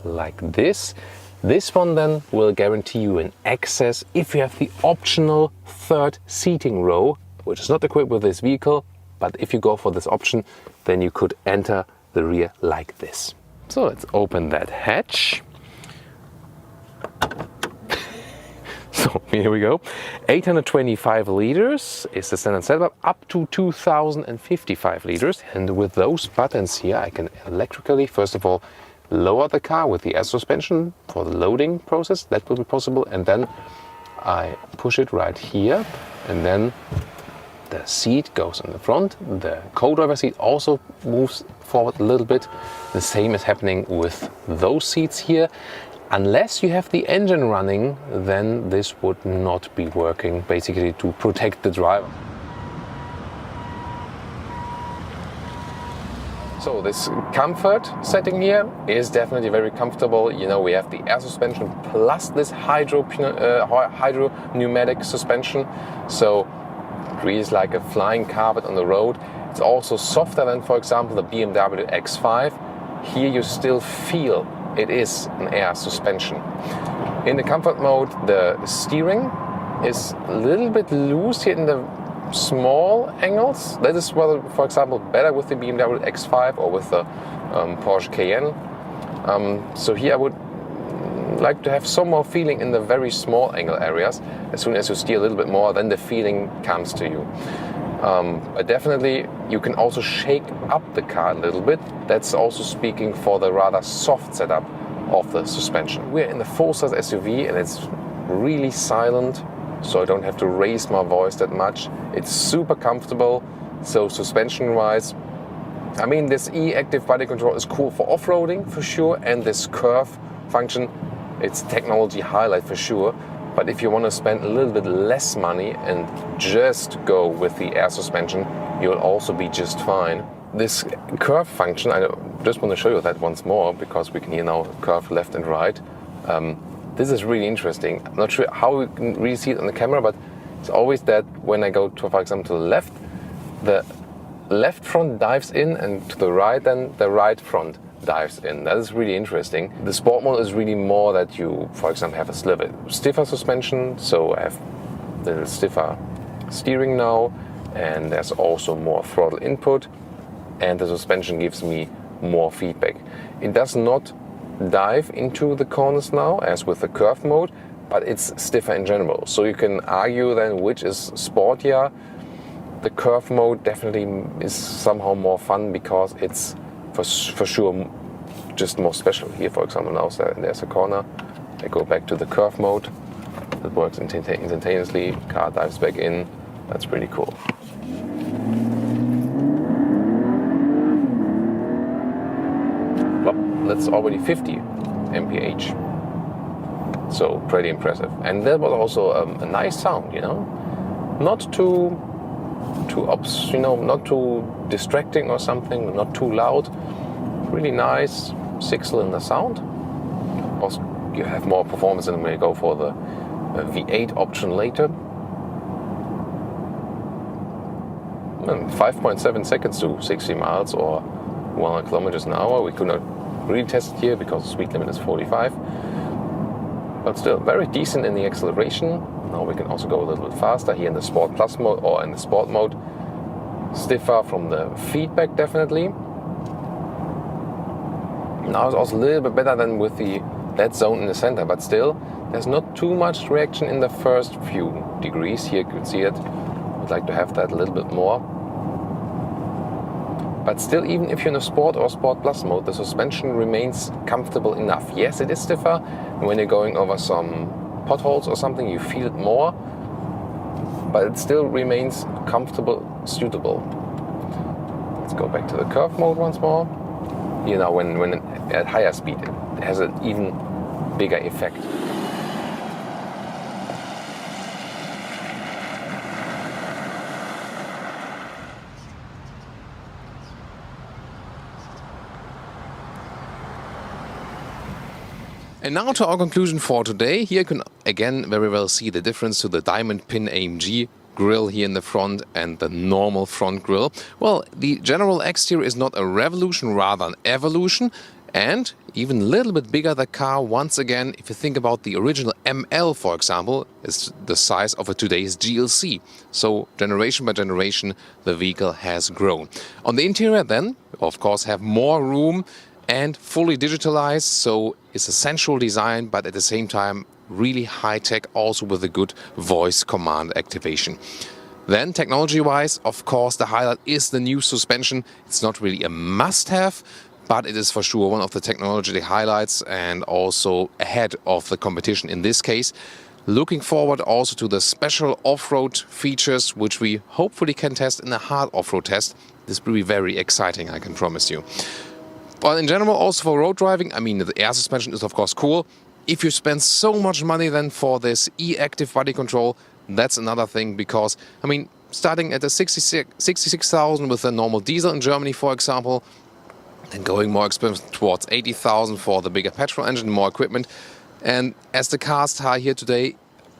like this. This one then will guarantee you an access if you have the optional third seating row, which is not equipped with this vehicle, but if you go for this option, then you could enter the rear like this. So let's open that hatch. So here we go. 825 liters is the standard setup, up to 2055 liters. And with those buttons here, I can electrically, first of all, lower the car with the air suspension for the loading process. That will be possible. And then I push it right here, and then the seat goes in the front. The co-driver seat also moves forward a little bit. The same is happening with those seats here. Unless you have the engine running, then this would not be working, basically to protect the driver. So this comfort setting here is definitely very comfortable. You know, we have the air suspension plus this hydro pneumatic suspension. So it really is like a flying carpet on the road. It's also softer than, for example, the BMW X5. Here you still feel it is an air suspension. In the comfort mode, the steering is a little bit loose here in the small angles. That is, well, for example, better with the BMW X5 or with the Porsche Cayenne. So here I would like to have some more feeling in the very small angle areas. As soon as you steer a little bit more, then the feeling comes to you. But definitely you can also shake up the car a little bit. That's also speaking for the rather soft setup of the suspension. We're in the full-size SUV and it's really silent, so I don't have to raise my voice that much. It's super comfortable. So suspension-wise, I mean, this E-Active Body Control is cool for off-roading for sure, and this curve function, it's technology highlight for sure. But if you want to spend a little bit less money and just go with the air suspension, you'll also be just fine. This curve function, I just want to show you that once more, because we can hear now curve left and right. This is really interesting. I'm not sure how you can really see it on the camera, but it's always that when I go to, for example, to the left front dives in, and to the right, then the right front dives in. That is really interesting. The sport mode is really more that you, for example, have a stiffer suspension, so I have the stiffer steering now, and there's also more throttle input, and the suspension gives me more feedback. It does not dive into the corners now, as with the curve mode, but it's stiffer in general. So you can argue then which is sportier. The curve mode definitely is somehow more fun because it's for sure just more special. Here, for example, now there's a corner. I go back to the curve mode. It works instantaneously. Car dives back in. That's pretty cool. Well, that's already 50 mph. So pretty impressive. And that was also a nice sound, you know, not too not too distracting or something, not too loud. Really nice 6-cylinder sound. Also, you have more performance than when you go for the V8 option later. 5.7 seconds to 60 miles or 100 kilometers an hour. We could not really test it here because the speed limit is 45. But still very decent in the acceleration. Now we can also go a little bit faster here in the Sport Plus mode or in the Sport mode. Stiffer from the feedback, definitely. Now it's also a little bit better than with the dead zone in the center, but still there's not too much reaction in the first few degrees. Here you can see it. I'd like to have that a little bit more. But still, even if you're in a Sport or Sport Plus mode, the suspension remains comfortable enough. Yes, it is stiffer, and when you're going over some potholes or something, you feel it more, but it still remains comfortable, suitable. Let's go back to the curve mode once more. You know, when at higher speed, it has an even bigger effect. And now to our conclusion for today. Here you can again very well see the difference to the diamond pin AMG grille here in the front and the normal front grille. Well, the general exterior is not a revolution, rather an evolution. And even a little bit bigger, the car, once again, if you think about the original ML, for example, is the size of a today's GLC. So generation by generation, the vehicle has grown. On the interior then, of course, have more room and fully digitalized, so it's a sensual design, but at the same time, really high-tech, also with a good voice command activation. Then, technology-wise, of course, the highlight is the new suspension. It's not really a must-have, but it is for sure one of the technology highlights and also ahead of the competition in this case. Looking forward also to the special off-road features, which we hopefully can test in a hard off-road test. This will be very exciting, I can promise you. But in general, also for road driving, I mean, the air suspension is of course cool. If you spend so much money then for this e-active body control, that's another thing, because, I mean, starting at the 66,000 with a normal diesel in Germany, for example, then going more expensive towards 80,000 for the bigger petrol engine, more equipment. And as the cars are here today,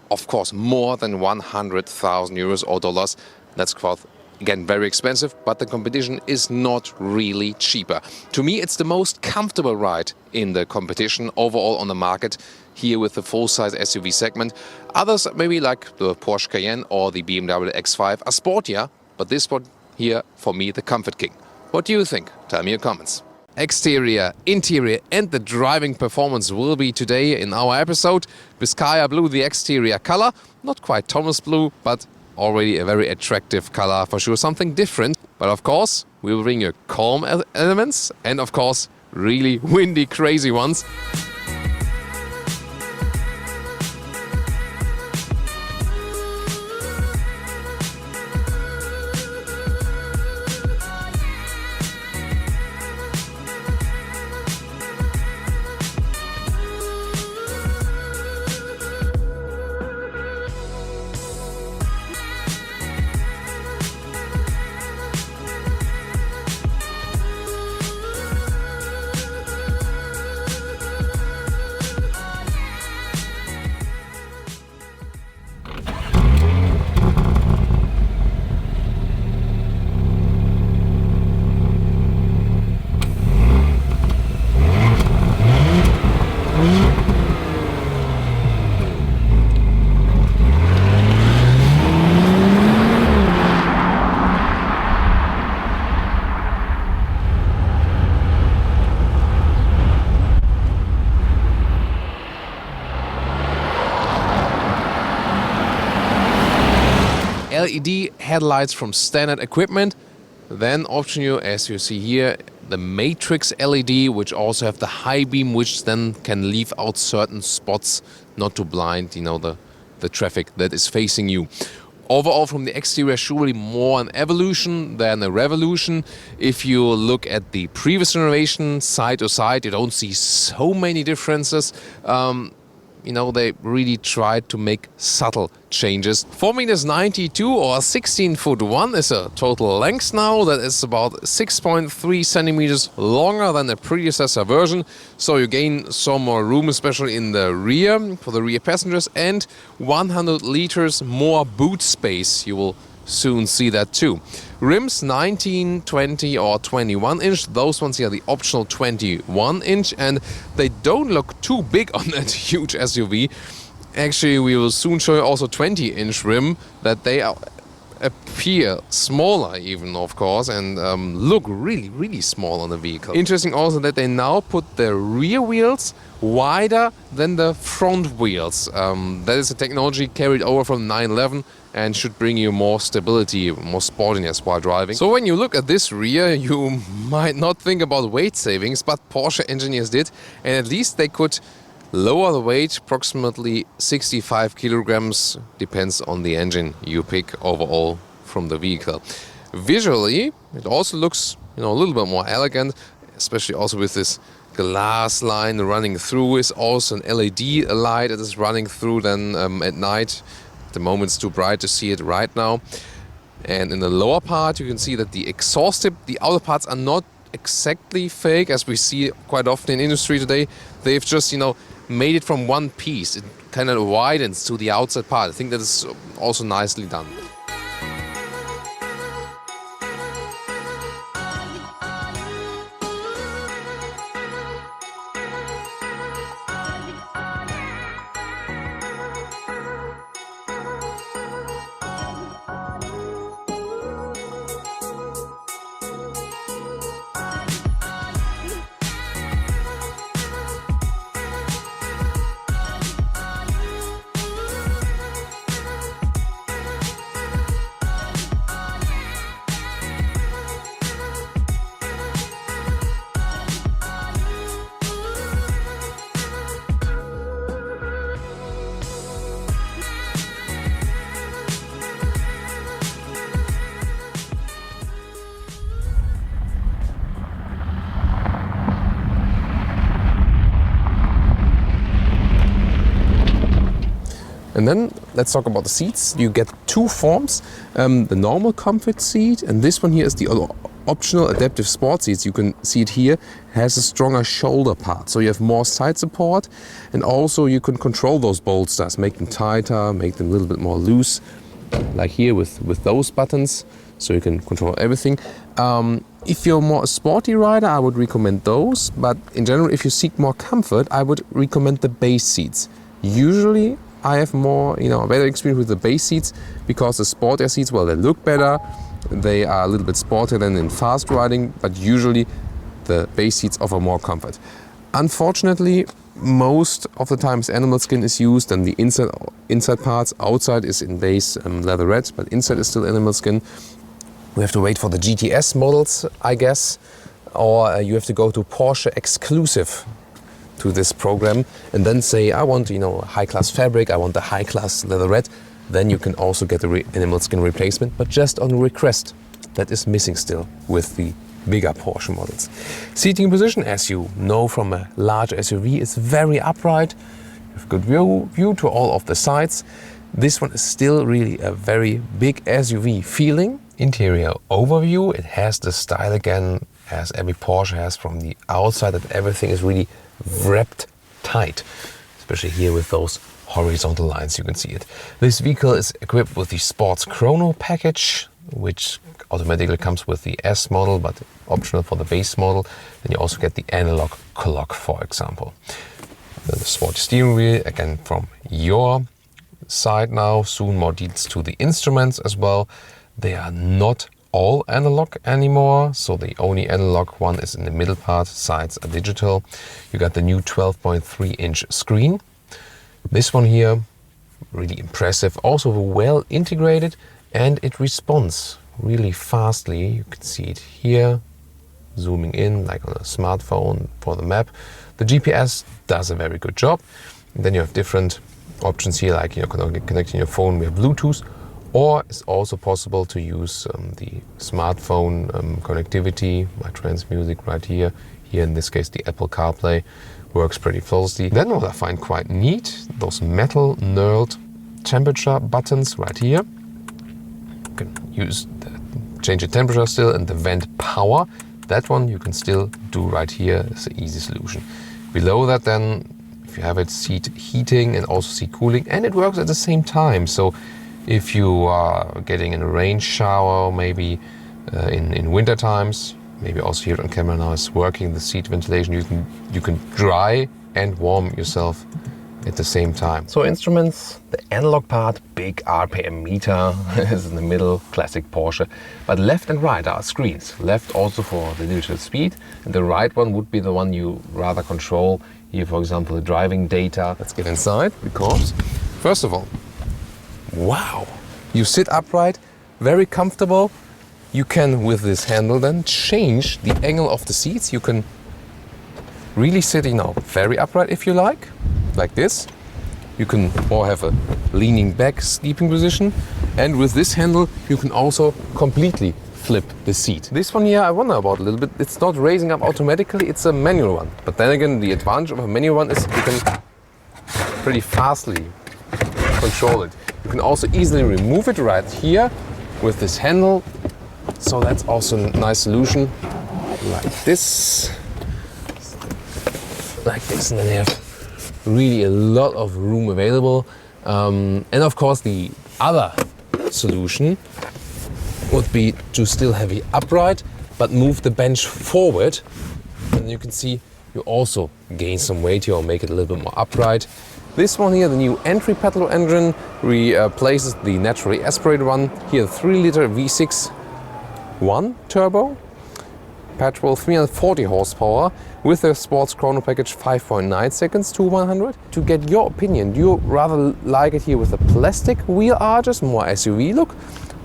of course, more than 100,000 euros or dollars. That's quite, again, very expensive, but the competition is not really cheaper. To me, it's the most comfortable ride in the competition overall on the market, here with the full-size SUV segment. Others, maybe like the Porsche Cayenne or the BMW X5, are sportier, but this one here, for me, the comfort king. What do you think? Tell me your comments. Exterior, interior and the driving performance will be today in our episode. Biscaya blue, the exterior color. Not quite Thomas blue, but already a very attractive color for sure. Something different. But of course, we will bring you calm elements and of course, really windy, crazy ones. LED headlights from standard equipment. Then option you, as you see here, the Matrix LED, which also have the high beam, which then can leave out certain spots, not to blind, the traffic that is facing you. Overall, from the exterior, surely more an evolution than a revolution. If you look at the previous generation, side to side, you don't see so many differences. They really tried to make subtle changes. 4.92 m or 16'1" is a total length now. That is about 6.3 centimeters longer than the predecessor version. So you gain some more room, especially in the rear, for the rear passengers, and 100 liters more boot space. You will soon see that too. Rims 19, 20 or 21 inch. Those ones here are the optional 21 inch, and they don't look too big on that huge SUV. Actually, we will soon show you also 20 inch rim, that they appear smaller even, of course, and look really, really small on the vehicle. Interesting also that they now put the rear wheels wider than the front wheels. That is a technology carried over from 911 and should bring you more stability, more sportiness while driving. So when you look at this rear, you might not think about weight savings, but Porsche engineers did, and at least they could lower the weight approximately 65 kilograms, depends on the engine you pick overall from the vehicle. Visually, it also looks a little bit more elegant, especially also with this glass line running through. Is also an LED light that is running through then at night. At the moment it's too bright to see it right now. And in the lower part you can see that the exhaust tip, the outer parts are not exactly fake as we see quite often in industry today. They've just made it from one piece. It kind of widens to the outside part. I think that is also nicely done. And then let's talk about the seats. You get two forms, the normal comfort seat, and this one here is the optional adaptive sport seats. You can see it here, has a stronger shoulder part, so you have more side support, and also you can control those bolsters, make them tighter, make them a little bit more loose, like here with those buttons, so you can control everything. If you're more a sporty rider, I would recommend those, but in general, if you seek more comfort, I would recommend the base seats. Usually I have more, a better experience with the base seats, because the sportier seats, well, they look better, they are a little bit sportier than in fast riding, but usually the base seats offer more comfort. Unfortunately, most of the times animal skin is used, and the inside parts, outside is in base leatherette, but inside is still animal skin. We have to wait for the GTS models, I guess, or you have to go to Porsche exclusive to this program and then say, I want, high-class fabric, I want the high-class leatherette. Then you can also get the animal skin replacement, but just on request. That is missing still with the bigger Porsche models. Seating position, as you know from a large SUV, is very upright. You have good view to all of the sides. This one is still really a very big SUV feeling. Interior overview, it has the style again, as every Porsche has from the outside, that everything is really wrapped tight, especially here with those horizontal lines, you can see it. This vehicle is equipped with the Sports Chrono package, which automatically comes with the S model, but optional for the base model. Then you also get the analog clock, for example. Then the sporty steering wheel, again from your side now. Soon more details to the instruments as well. They are not all analog anymore, so the only analog one is in the middle part, sides are digital. You got the new 12.3-inch screen. This one here, really impressive, also well integrated, and it responds really fastly. You can see it here, zooming in like on a smartphone for the map. The GPS does a very good job. And then you have different options here, like connecting your phone with Bluetooth, or it's also possible to use the smartphone connectivity, my trance music right here. Here in this case the Apple CarPlay works pretty flawlessly. Then what I find quite neat, those metal knurled temperature buttons right here. You can change the temperature still, and the vent power. That one you can still do right here. It's an easy solution. Below that then, if you have it, seat heating and also seat cooling, and it works at the same time. So if you are getting in a rain shower, maybe in winter times, maybe also here on camera now is working the seat ventilation, you can dry and warm yourself at the same time. So instruments, the analog part, big RPM meter is in the middle, classic Porsche. But left and right are screens. Left also for the digital speed, and the right one would be the one you rather control. Here, for example, the driving data. Let's get inside, because first of all, wow, you sit upright, very comfortable. You can, with this handle then, change the angle of the seats. You can really sit very upright if you like this. You can more have a leaning back sleeping position. And with this handle, you can also completely flip the seat. This one here I wonder about a little bit. It's not raising up automatically, it's a manual one. But then again, the advantage of a manual one is you can pretty fastly control it. You can also easily remove it right here with this handle. So that's also a nice solution, like this, and then you have really a lot of room available. And of course the other solution would be to still have it upright, but move the bench forward. And you can see you also gain some weight here or make it a little bit more upright. This one here, the new entry petrol engine, replaces the naturally aspirated one. Here, 3-liter V6 1 turbo, petrol, 340 horsepower, with the Sports Chrono package, 5.9 seconds to 100. To get your opinion, do you rather like it here with the plastic wheel arches, more SUV look,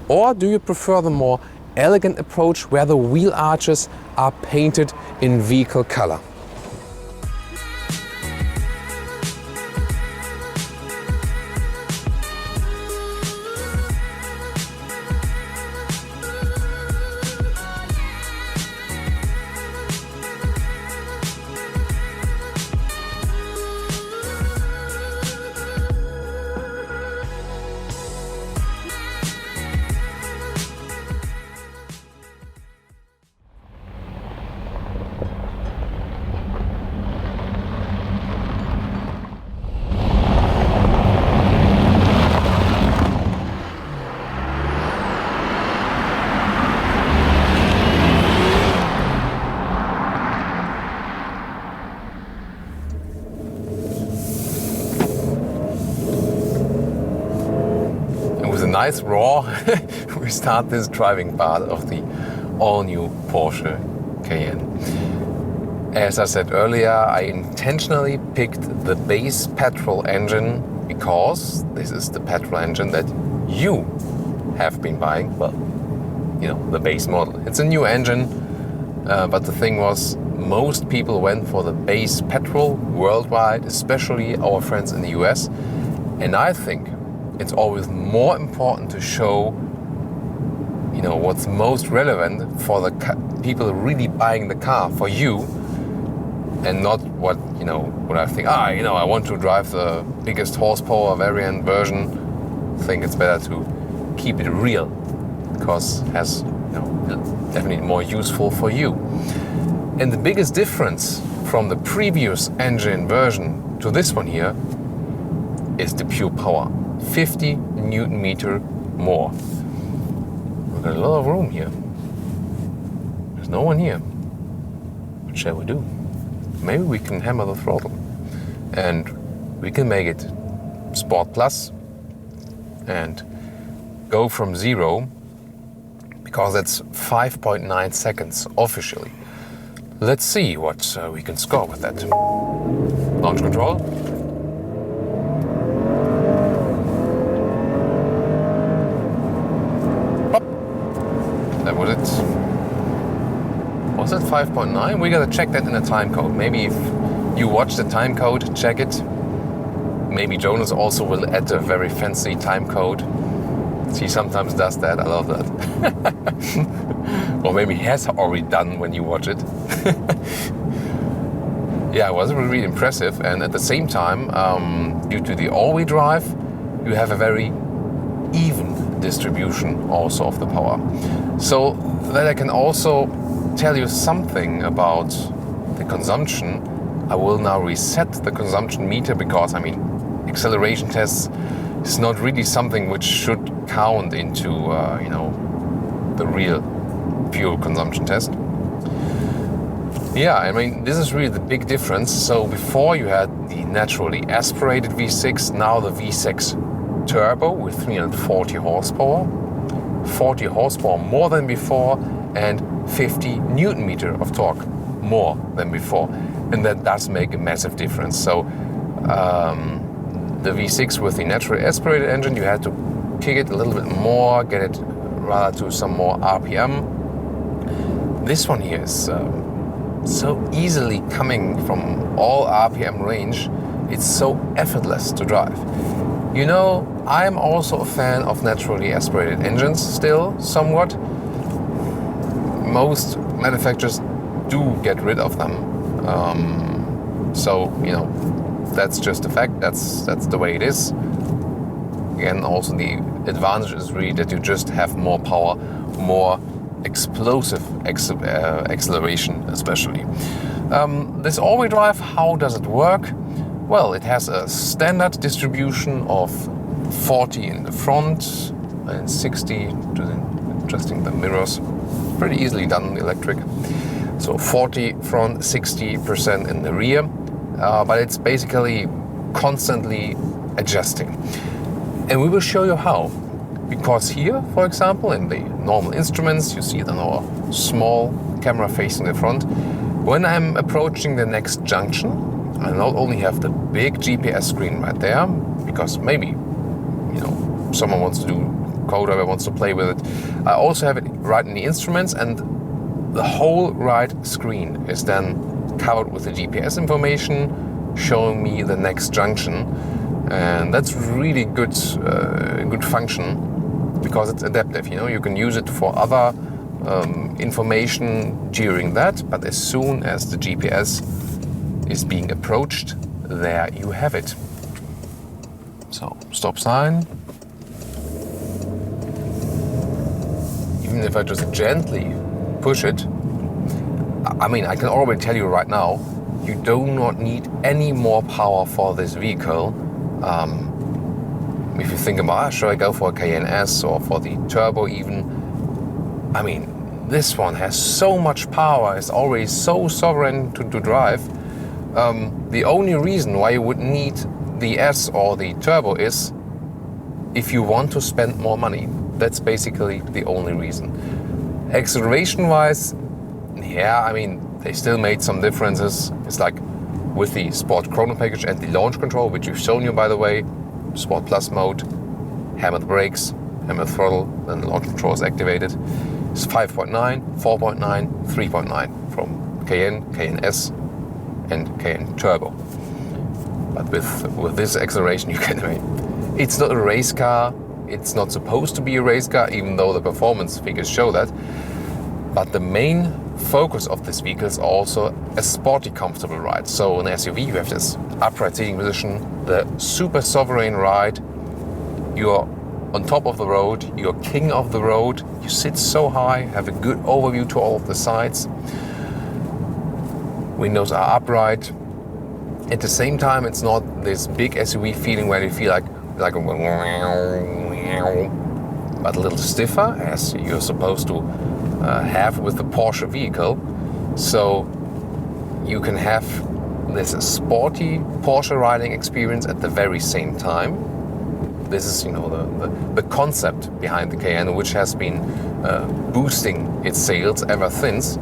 or do you prefer the more elegant approach where the wheel arches are painted in vehicle color? nice raw, we start this driving part of the all-new Porsche Cayenne. As I said earlier, I intentionally picked the base petrol engine because this is the petrol engine that you have been buying. Well, you know, the base model. It's a new engine, but the thing was, most people went for the base petrol worldwide, especially our friends in the US. And I think it's always more important to show, you know, what's most relevant for the people really buying the car, for you, and not what, you know, what I think, you know, I want to drive the biggest horsepower variant version. I think it's better to keep it real, because it has, you know, definitely more useful for you. And the biggest difference from the previous engine version to this one here is the pure power. 50 Newton meter more. We've got a lot of room here. There's no one here. What shall we do? Maybe we can hammer the throttle and we can make it Sport Plus and go from 0, because that's 5.9 seconds officially. Let's see what we can score with that. Launch control. Pop. That was it. Was it 5.9? We gotta check that in the time code. Maybe if you watch the time code, check it. Maybe Jonas also will add a very fancy time code. He sometimes does that. I love that. Or maybe he has already done when you watch it. Yeah, it was really impressive. And at the same time, due to the all-wheel drive, you have a very even distribution also of the power. So that I can also tell you something about the consumption. I will now reset the consumption meter, because, I mean, acceleration tests is not really something which should count into, you know, the real fuel consumption test. Yeah, I mean, this is really the big difference. So before you had the naturally aspirated V6, now the V6 turbo with 340 horsepower, 40 horsepower more than before, and 50 Newton meter of torque more than before. And that does make a massive difference. So the V6 with the naturally aspirated engine, you had to kick it a little bit more, get it rather to some more RPM. This one here is so easily coming from all RPM range. It's so effortless to drive. You know, I'm also a fan of naturally aspirated engines still, somewhat. Most manufacturers do get rid of them. So, you know, that's just a fact. That's the way it is. Again, also the advantage is really that you just have more power, more explosive acceleration especially. This all-wheel drive, how does it work? Well, it has a standard distribution of 40 in the front and 60 to adjusting the mirrors. Pretty easily done in the electric. So 40 front, 60% in the rear, but it's basically constantly adjusting. And we will show you how. Because here, for example, in the normal instruments, you see then our small camera facing the front. When I'm approaching the next junction, I not only have the big GPS screen right there, because maybe, you know, someone wants to do co-driver, wants to play with it. I also have it right in the instruments, and the whole right screen is then covered with the GPS information, showing me the next junction. And that's really good function, because it's adaptive. You know, you can use it for other information during that, but as soon as the GPS is being approached, there you have it. So, stop sign. Even if I just gently push it, I mean, I can already tell you right now, you do not need any more power for this vehicle. If you think about, should I go for a Cayenne S or for the turbo even? I mean, this one has so much power, it's already so sovereign to drive. The only reason why you would need the S or the turbo is if you want to spend more money. That's basically the only reason. Acceleration-wise, yeah, I mean, they still made some differences. It's like with the Sport Chrono package and the launch control, which we've shown you, by the way, Sport Plus mode, hammered brakes, hammered throttle, then the launch control is activated. It's 5.9, 4.9, 3.9 from Cayenne, Cayenne S, and Cayenne Turbo. But with this acceleration, you can, I mean, it's not a race car. It's not supposed to be a race car, even though the performance figures show that. But the main focus of this vehicle is also a sporty, comfortable ride. So in an SUV, you have this upright seating position, the super sovereign ride. You're on top of the road, you're king of the road. You sit so high, have a good overview to all of the sides. Windows are upright. At the same time, it's not this big SUV feeling where you feel like a but a little stiffer, as you're supposed to have with the Porsche vehicle. So you can have this sporty Porsche riding experience at the very same time. This is, you know, the concept behind the Cayenne, which has been boosting its sales ever since.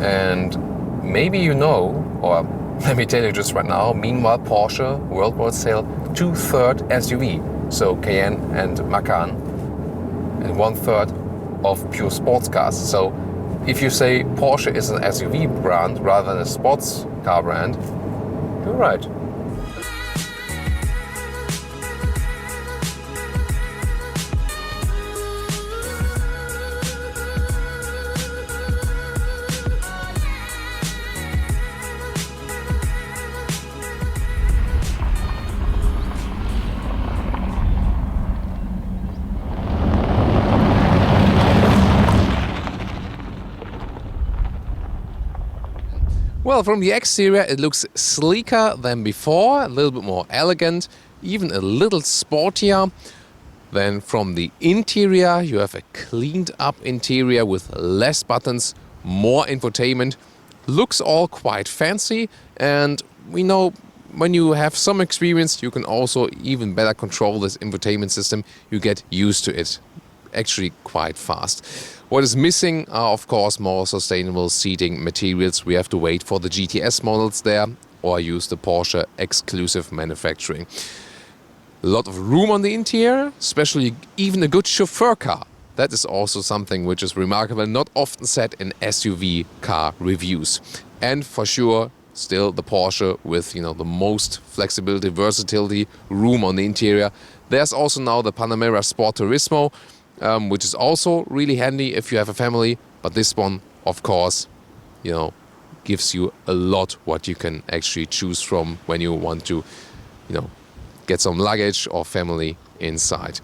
And maybe you know, or let me tell you just right now, meanwhile Porsche worldwide sell 2/3 SUV, so Cayenne and Macan, and 1/3 of pure sports cars. So if you say Porsche is an SUV brand rather than a sports car brand, you're right. Well, from the exterior it looks sleeker than before, a little bit more elegant, even a little sportier. Then from the interior you have a cleaned up interior with less buttons, more infotainment. Looks all quite fancy, and we know when you have some experience you can also even better control this infotainment system. You get used to it actually quite fast. What is missing are, of course, more sustainable seating materials. We have to wait for the GTS models there or use the Porsche exclusive manufacturing. A lot of room on the interior, especially even a good chauffeur car. That is also something which is remarkable, not often said in SUV car reviews. And for sure, still the Porsche with, you know, the most flexibility, versatility, room on the interior. There's also now the Panamera Sport Turismo, which is also really handy if you have a family. But this one, of course, you know, gives you a lot what you can actually choose from when you want to, you know, get some luggage or family inside.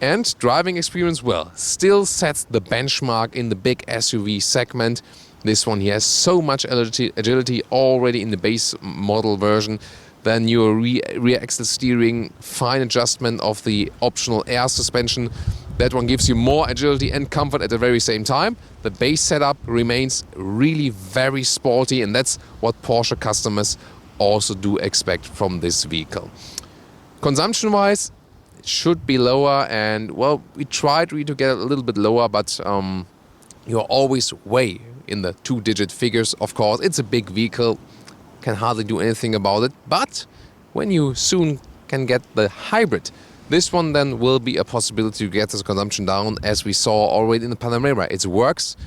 And driving experience, well, still sets the benchmark in the big SUV segment. This one here has so much agility already in the base model version. Then your rear axle steering, fine adjustment of the optional air suspension. That one gives you more agility and comfort at the very same time. The base setup remains really very sporty, and that's what Porsche customers also do expect from this vehicle. Consumption-wise, it should be lower, and well, we tried really to get it a little bit lower, but you're always way in the two-digit figures. Of course, it's a big vehicle, can hardly do anything about it. But when you soon can get the hybrid, this one then will be a possibility to get this consumption down, as we saw already in the Panamera. It works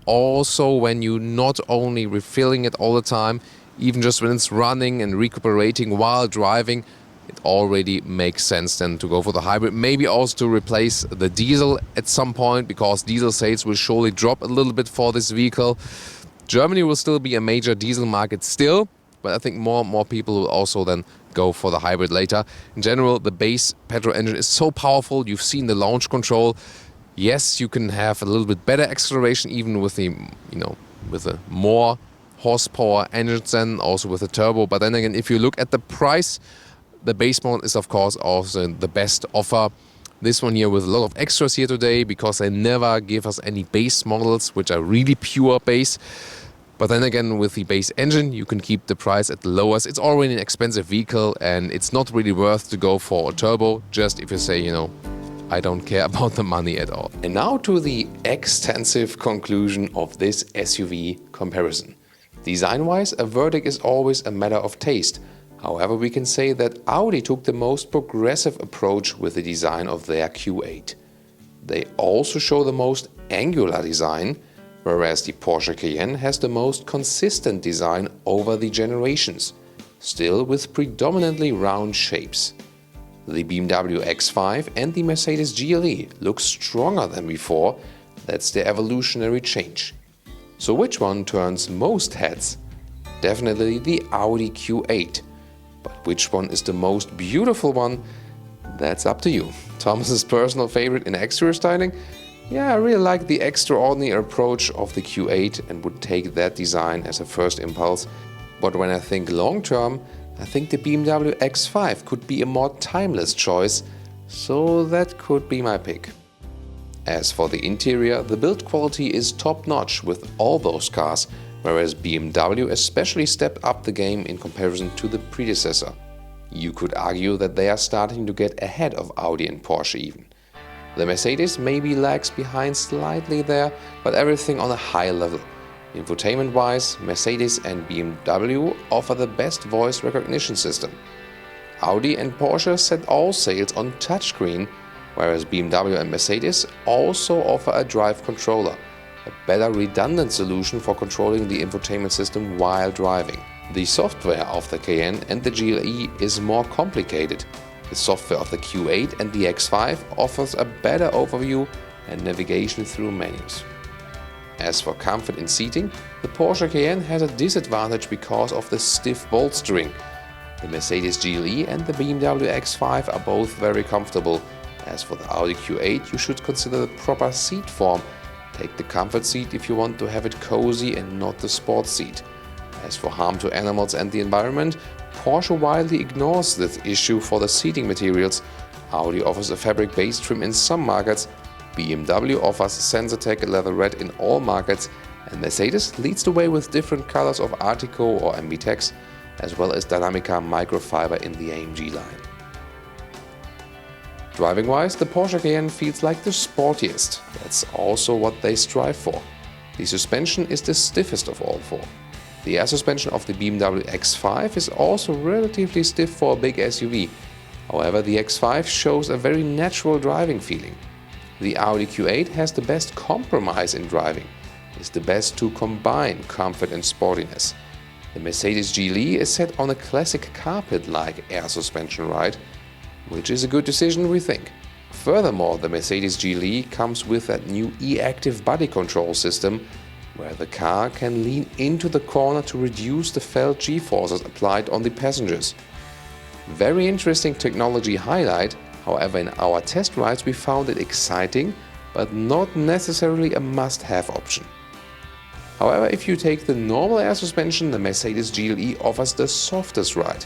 also when you not only refilling it all the time, even just when it's running and recuperating while driving, it already makes sense then to go for the hybrid. Maybe also to replace the diesel at some point, because diesel sales will surely drop a little bit for this vehicle. Germany will still be a major diesel market still, but I think more and more people will also then go for the hybrid later. In general, the base petrol engine is so powerful. You've seen the launch control. Yes, you can have a little bit better acceleration even with the, you know, with a more horsepower engine than also with the turbo. But then again, if you look at the price, the base model is of course also the best offer. This one here with a lot of extras here today, because they never give us any base models which are really pure base. But then again, with the base engine, you can keep the price at the lowest. It's already an expensive vehicle and it's not really worth to go for a turbo, just if you say, you know, I don't care about the money at all. And now to the extensive conclusion of this SUV comparison. Design-wise, a verdict is always a matter of taste. However, we can say that Audi took the most progressive approach with the design of their Q8. They also show the most angular design, whereas the Porsche Cayenne has the most consistent design over the generations, still with predominantly round shapes. The BMW X5 and the Mercedes GLE look stronger than before. That's the evolutionary change. So which one turns most heads? Definitely the Audi Q8. But which one is the most beautiful one? That's up to you. Thomas's personal favorite in exterior styling? Yeah, I really like the extraordinary approach of the Q8 and would take that design as a first impulse. But when I think long term, I think the BMW X5 could be a more timeless choice, so that could be my pick. As for the interior, the build quality is top-notch with all those cars, whereas BMW especially stepped up the game in comparison to the predecessor. You could argue that they are starting to get ahead of Audi and Porsche even. The Mercedes maybe lags behind slightly there, but everything on a high level. Infotainment-wise, Mercedes and BMW offer the best voice recognition system. Audi and Porsche set all sails on touchscreen, whereas BMW and Mercedes also offer a drive controller, a better redundant solution for controlling the infotainment system while driving. The software of the Cayenne and the GLE is more complicated. The software of the Q8 and the X5 offers a better overview and navigation through menus. As for comfort in seating, the Porsche Cayenne has a disadvantage because of the stiff bolstering. The Mercedes GLE and the BMW X5 are both very comfortable. As for the Audi Q8, you should consider the proper seat form. Take the comfort seat if you want to have it cozy and not the sports seat. As for harm to animals and the environment, Porsche widely ignores this issue for the seating materials. Audi offers a fabric-based trim in some markets, BMW offers Sensatec leather red in all markets, and Mercedes leads the way with different colors of Artico or MBTEX, as well as Dynamica microfiber in the AMG line. Driving-wise, the Porsche Cayenne feels like the sportiest. That's also what they strive for. The suspension is the stiffest of all four. The air suspension of the BMW X5 is also relatively stiff for a big SUV. However, the X5 shows a very natural driving feeling. The Audi Q8 has the best compromise in driving. It's the best to combine comfort and sportiness. The Mercedes GLE is set on a classic carpet-like air suspension ride, which is a good decision, we think. Furthermore, the Mercedes GLE comes with that new e-active body control system, where the car can lean into the corner to reduce the felt G-forces applied on the passengers. Very interesting technology highlight, however in our test rides we found it exciting, but not necessarily a must-have option. However, if you take the normal air suspension, the Mercedes GLE offers the softest ride.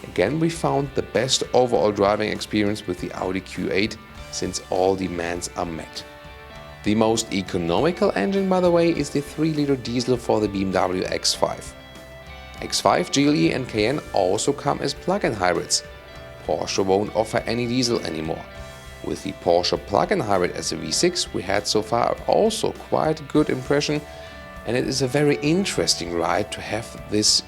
Again, we found the best overall driving experience with the Audi Q8 since all demands are met. The most economical engine, by the way, is the 3-liter diesel for the BMW X5. X5, GLE and Cayenne also come as plug-in hybrids. Porsche won't offer any diesel anymore. With the Porsche plug-in hybrid as a V6 we had so far also quite a good impression, and it is a very interesting ride to have this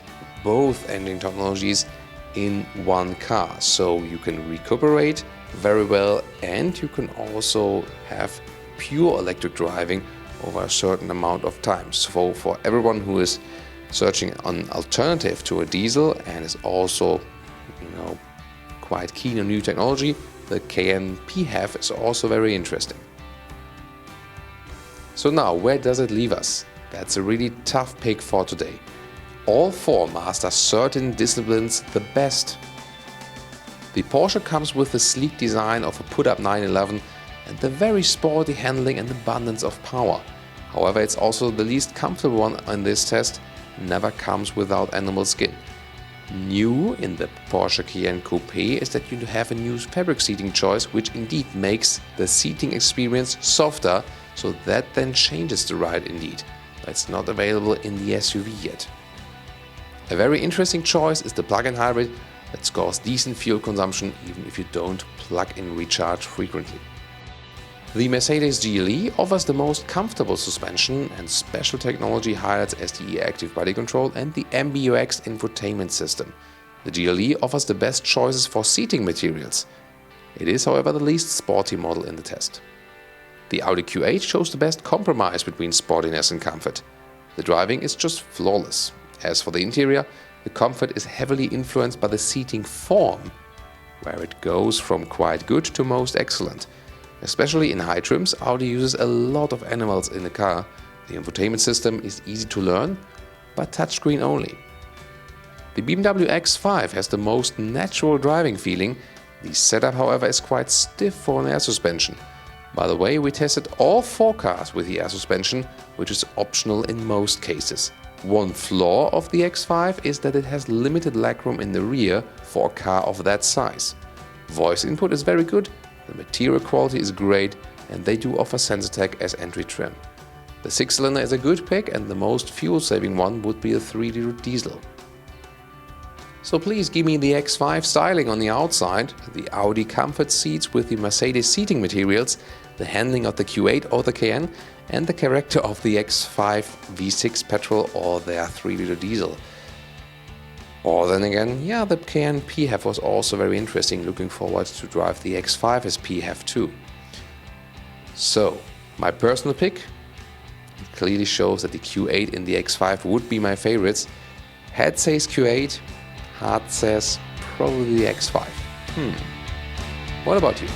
both engine technologies in one car, so you can recuperate very well and you can also have pure electric driving over a certain amount of time. So for everyone who is searching an alternative to a diesel and is also, quite keen on new technology, the Cayenne PHEV is also very interesting. So now, where does it leave us? That's a really tough pick for today. All four master certain disciplines the best. The Porsche comes with the sleek design of a put-up 911 and the very sporty handling and abundance of power. However, it's also the least comfortable one in this test, never comes without animal skin. New in the Porsche Cayenne Coupe is that you have a new fabric seating choice, which indeed makes the seating experience softer, so that then changes the ride indeed. but it's not available in the SUV yet. A very interesting choice is the plug-in hybrid that scores decent fuel consumption even if you don't plug-in recharge frequently. The Mercedes GLE offers the most comfortable suspension and special technology highlights SDE active body control and the MBUX infotainment system. The GLE offers the best choices for seating materials. It is, however, the least sporty model in the test. The Audi Q8 shows the best compromise between sportiness and comfort. The driving is just flawless. As for the interior, the comfort is heavily influenced by the seating form, where it goes from quite good to most excellent. Especially in high trims, Audi uses a lot of animals in the car. The infotainment system is easy to learn, but touchscreen only. The BMW X5 has the most natural driving feeling. The setup, however, is quite stiff for an air suspension. By the way, we tested all 4 cars with the air suspension, which is optional in most cases. One flaw of the X5 is that it has limited legroom in the rear for a car of that size. Voice input is very good, the material quality is great, and they do offer Sensatec as entry trim. The 6-cylinder is a good pick, and the most fuel-saving one would be a 3-liter diesel. So please give me the X5 styling on the outside, the Audi comfort seats with the Mercedes seating materials, the handling of the Q8 or the Cayenne, and the character of the X5 V6 petrol or their 3-liter diesel. Or then again, yeah, the Cayenne PHEV was also very interesting, looking forward to drive the X5 as PHEV too. So, my personal pick, it clearly shows that the Q8 and the X5 would be my favorites. Head says Q8, heart says probably the X5. What about you?